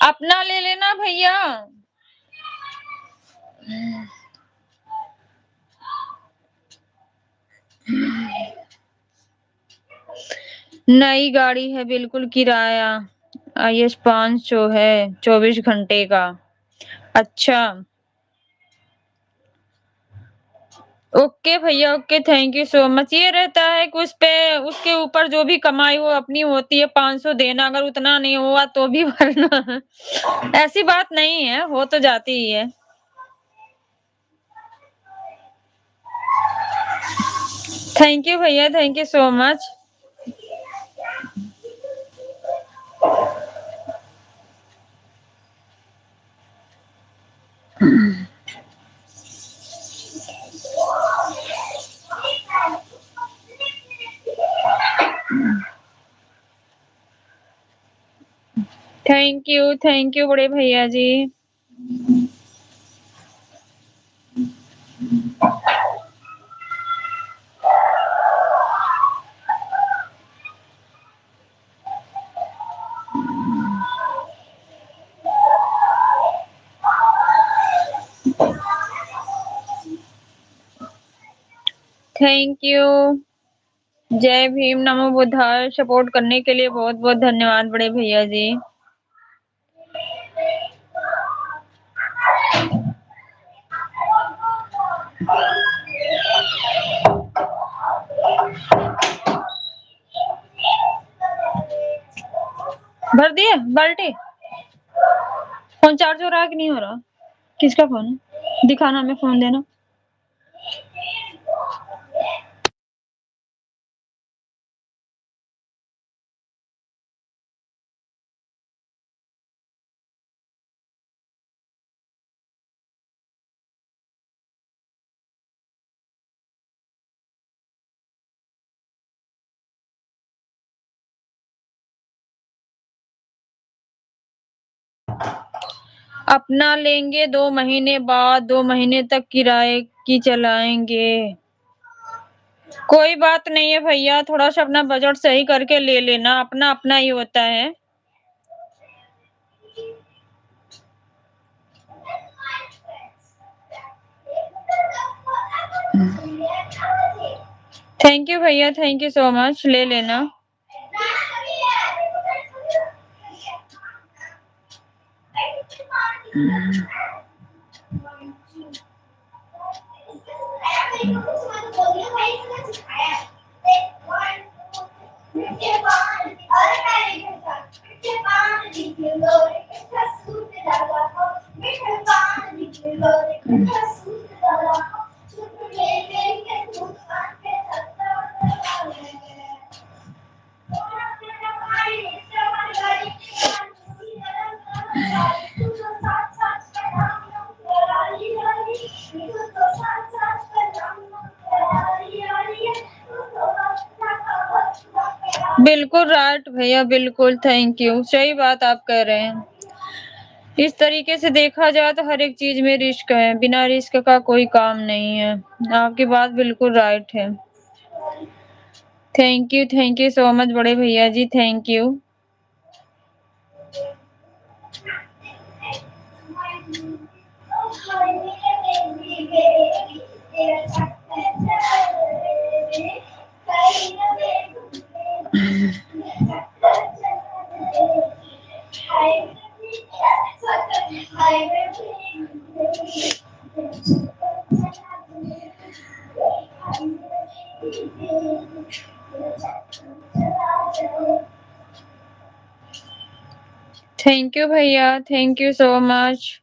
अपना ले लेना भैया। नई गाड़ी है, बिल्कुल किराया। IS 500 है, 24 घंटे का। अच्छा, ओके भैया, okay, thank you so much. ये रहता है कि उस पे उसके ऊपर जो भी कमाई वो अपनी होती है, 500 देना, अगर उतना नहीं हुआ तो भी भरना। ऐसी बात नहीं है, हो तो जाती ही है। थैंक यू भैया, thank you so much. Thank you बड़े भैया जी। Thank you. जय भीम, नमो बुद्धाय। सपोर्ट करने के लिए बहुत बहुत धन्यवाद बड़े भैया जी। भर दिए बाल्टी? फोन चार्ज हो रहा है कि नहीं हो रहा? किसका फोन है? दिखाना, हमें फोन देना। अपना लेंगे 2 महीने बाद, 2 महीने तक किराए की चलाएंगे। कोई बात नहीं है भैया, थोड़ा सा अपना बजट सही करके ले लेना, अपना अपना ही होता है। थैंक यू भैया, थैंक यू सो मच, ले लेना। बिल्कुल राइट भैया, बिल्कुल, थैंक यू। सही बात आप कह रहे हैं। इस तरीके से देखा जाए तो हर एक चीज में रिस्क है, बिना रिस्क का कोई काम नहीं है। आपकी बात बिल्कुल राइट है। थैंक यू सो मच बड़े भैया जी, थैंक यू। थैंक यू भैया, थैंक यू सो मच।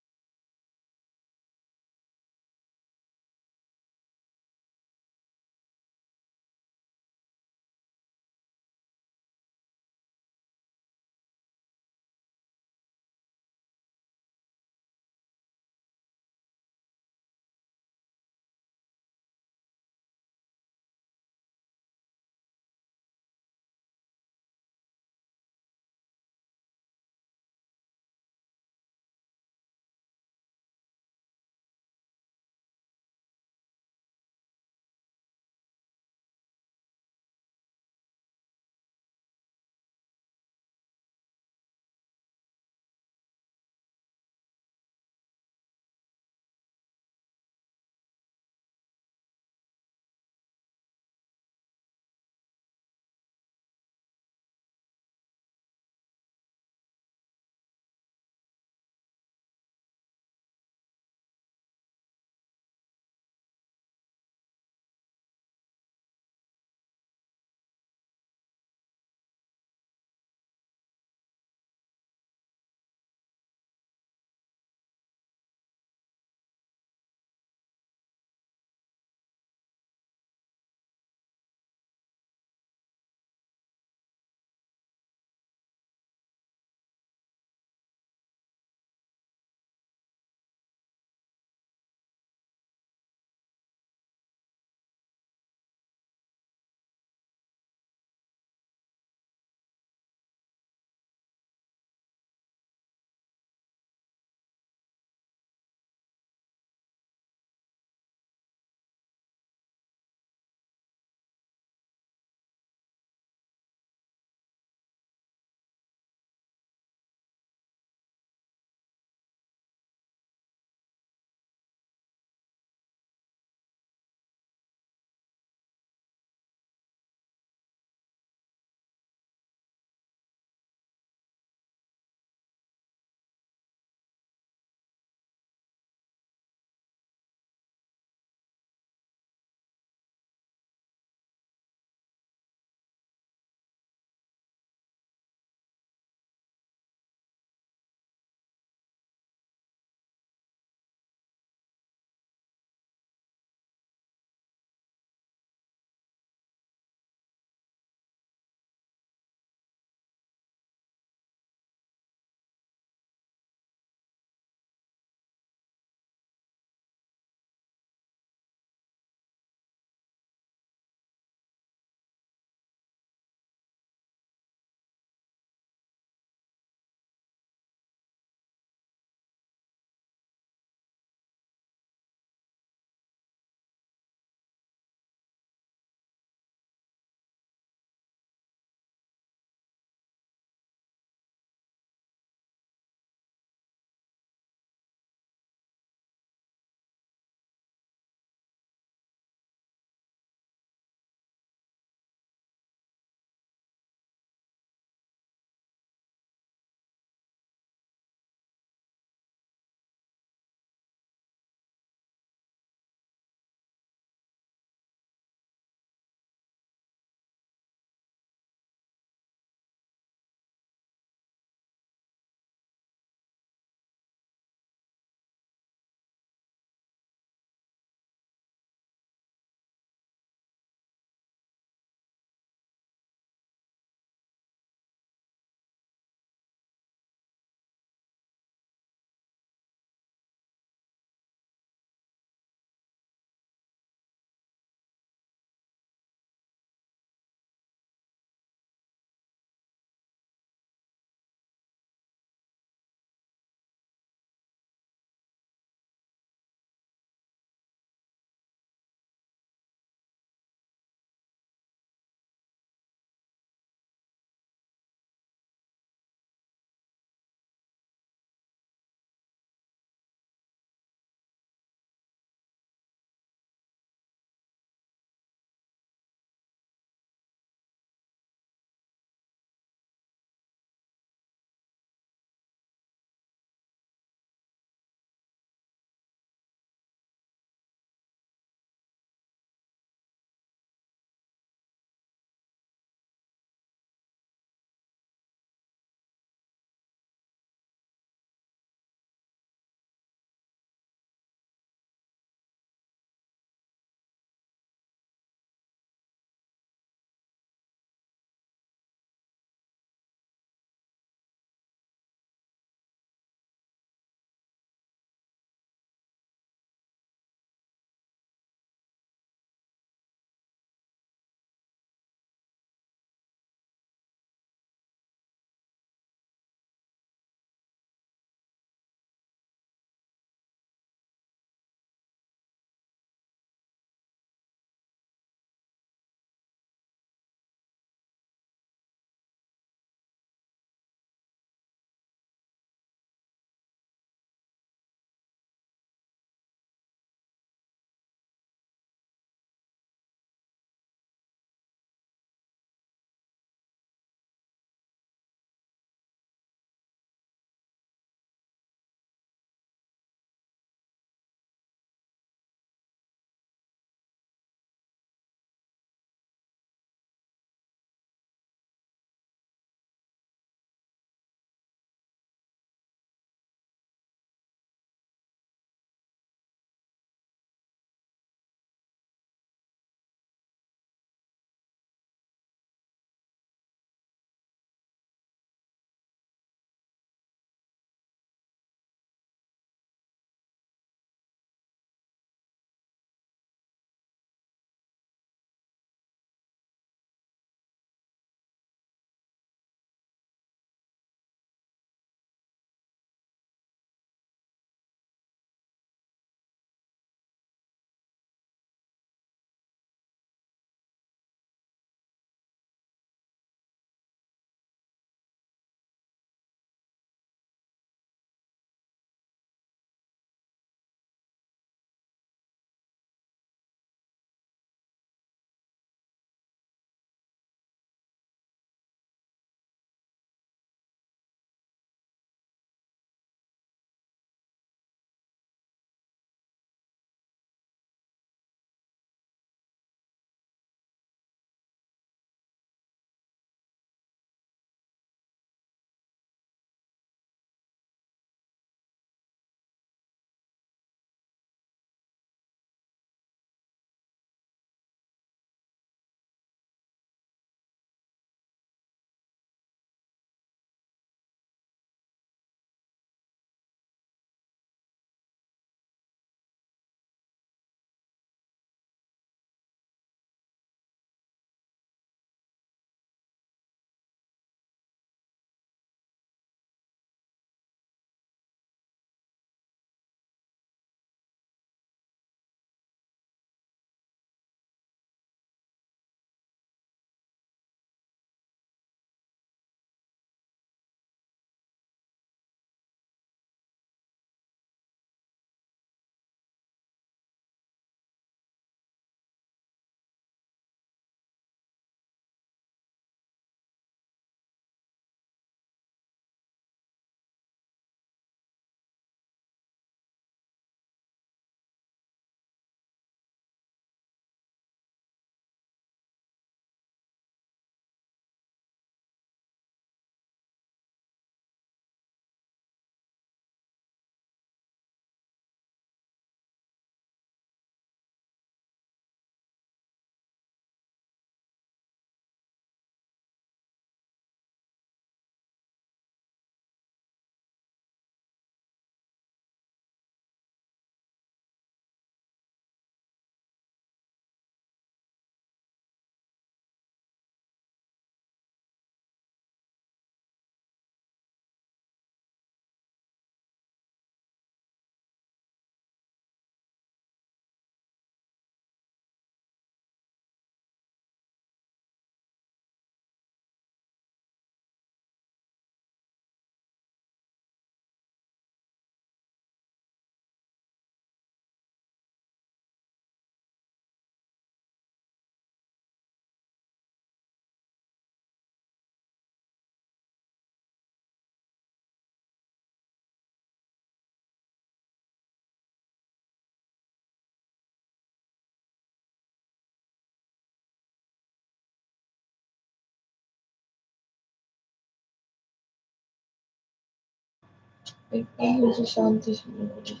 एकदम मुझे शांति से बोली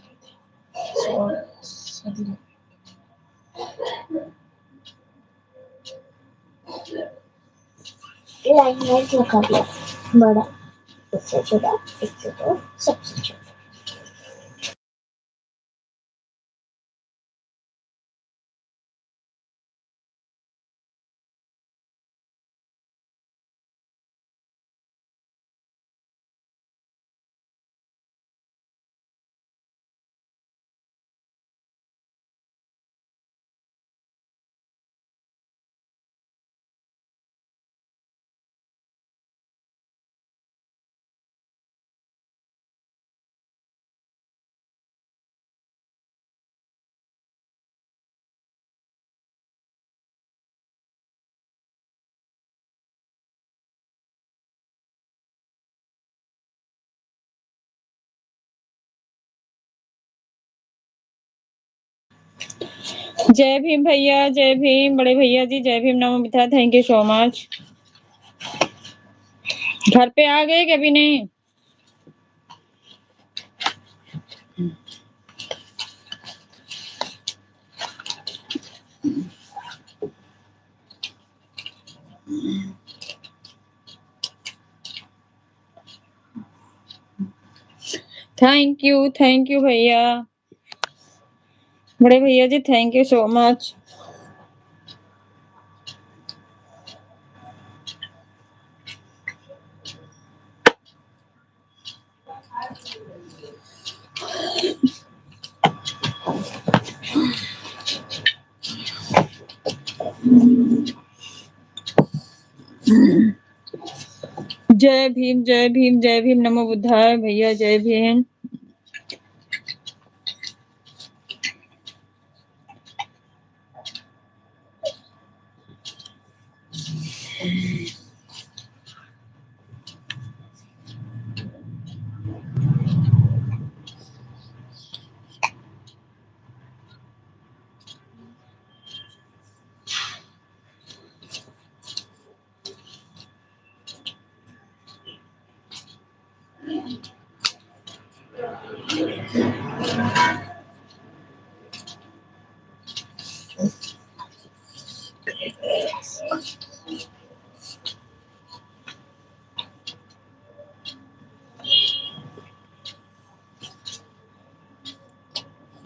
और सदी लाइमलाइट रखा गया बड़ा, इससे छोटा, इससे तो सबसे छोटा। जय भीम भैया, जय भीम बड़े भैया जी, जय भीम नमो मित्रा, थैंक यू सो मच। घर पे आ गए कि अभी नहीं? थैंक यू भैया, बड़े भैया जी, थैंक यू सो मच। जय भीम, जय भीम, जय भीम नमो बुद्धाय भैया, जय भीम।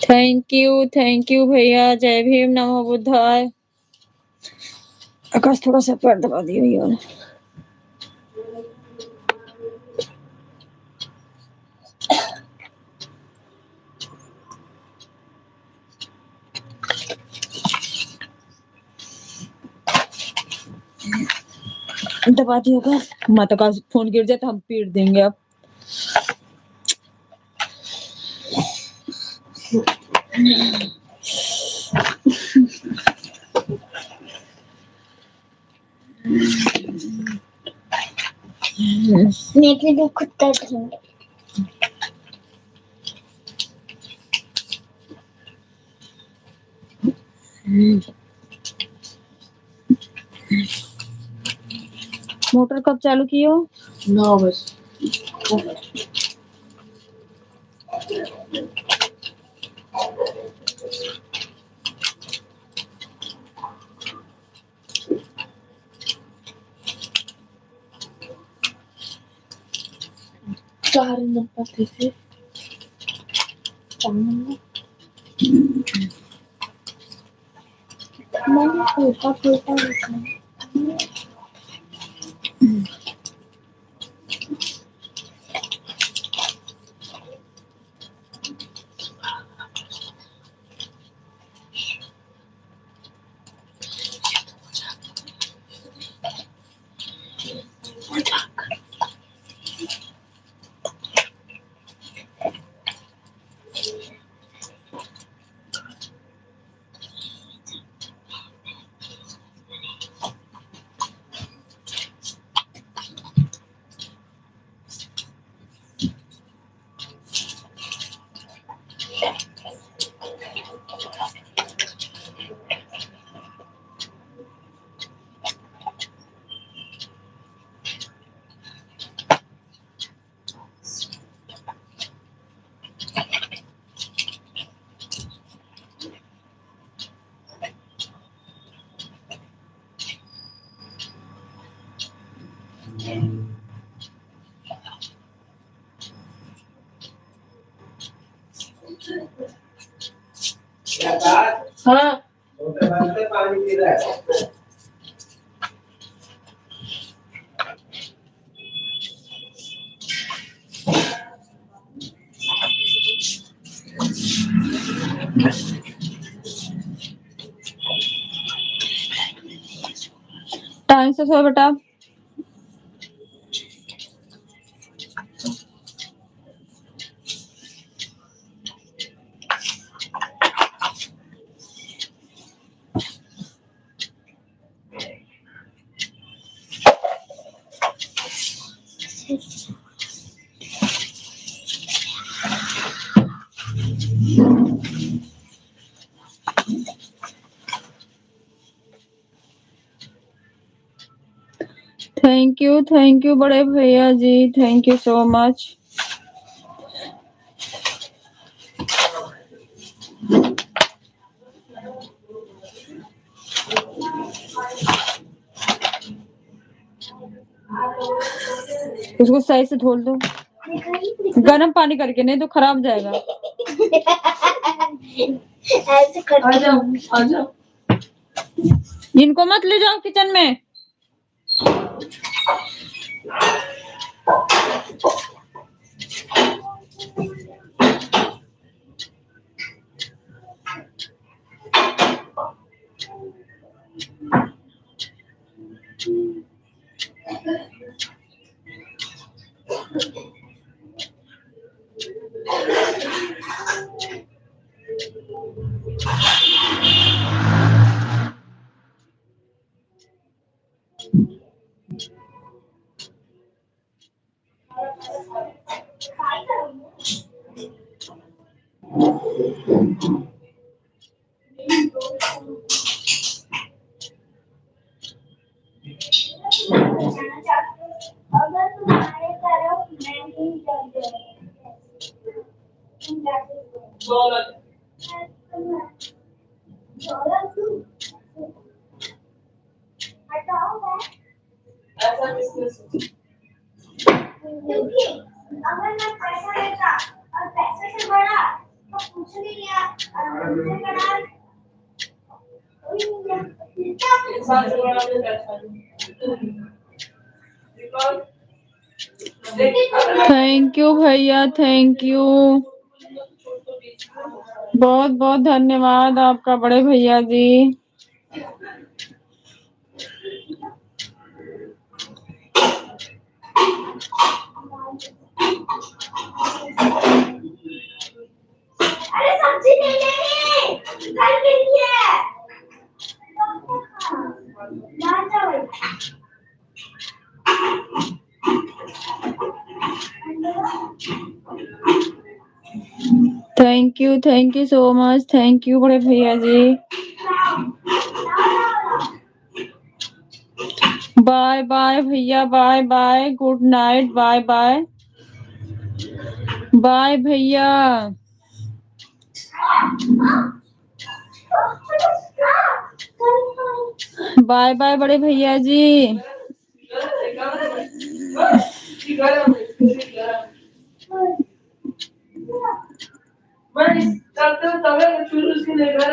थैंक यू भैया, जय भीम नमो बुद्धाय। आकाश थोड़ा सा पैर दबा दिया भैया ने। दबा दिया होगा, माता का फोन गिर जाए तो हम पीट देंगे अब। मेरे लिए खुद कर देंगे। मोटर कब चालू की हो? 9 बजे। चार नंबर थे मैंने फूटा फूटा लिखा है। हाँ पानी पी रहा है। टाइम से सो बेटा। थैंक यू बड़े भैया जी, थैंक यू सो मच। उसको सही से धो दो, गर्म पानी करके, नहीं तो खराब जाएगा। ऐसे कर आ जाओ। इनको मत ले जाओ किचन में। अगर तुम्हारे तरफ मैं ही जब ऐसा बिजनेस क्योंकि अगर मैं पैसा लेता और पैसे से बड़ा तो कुछ नहीं लिया और मुझसे बड़ा कोई नहीं लिया। इंसान से बड़ा भी पैसा नहीं। थैंक यू भैया, थैंक यू, बहुत बहुत धन्यवाद आपका बड़े भैया जी। अरे सब्जी नहीं लेनी घर के लिए दाल चावल। Thank you so much, thank you बड़े भैया जी। बाय बाय भैया, bye bye, good night, bye bye, bye भैया, बाय बाय बड़े भैया जी। मैं करते हूँ तवे में शुरू से लेकर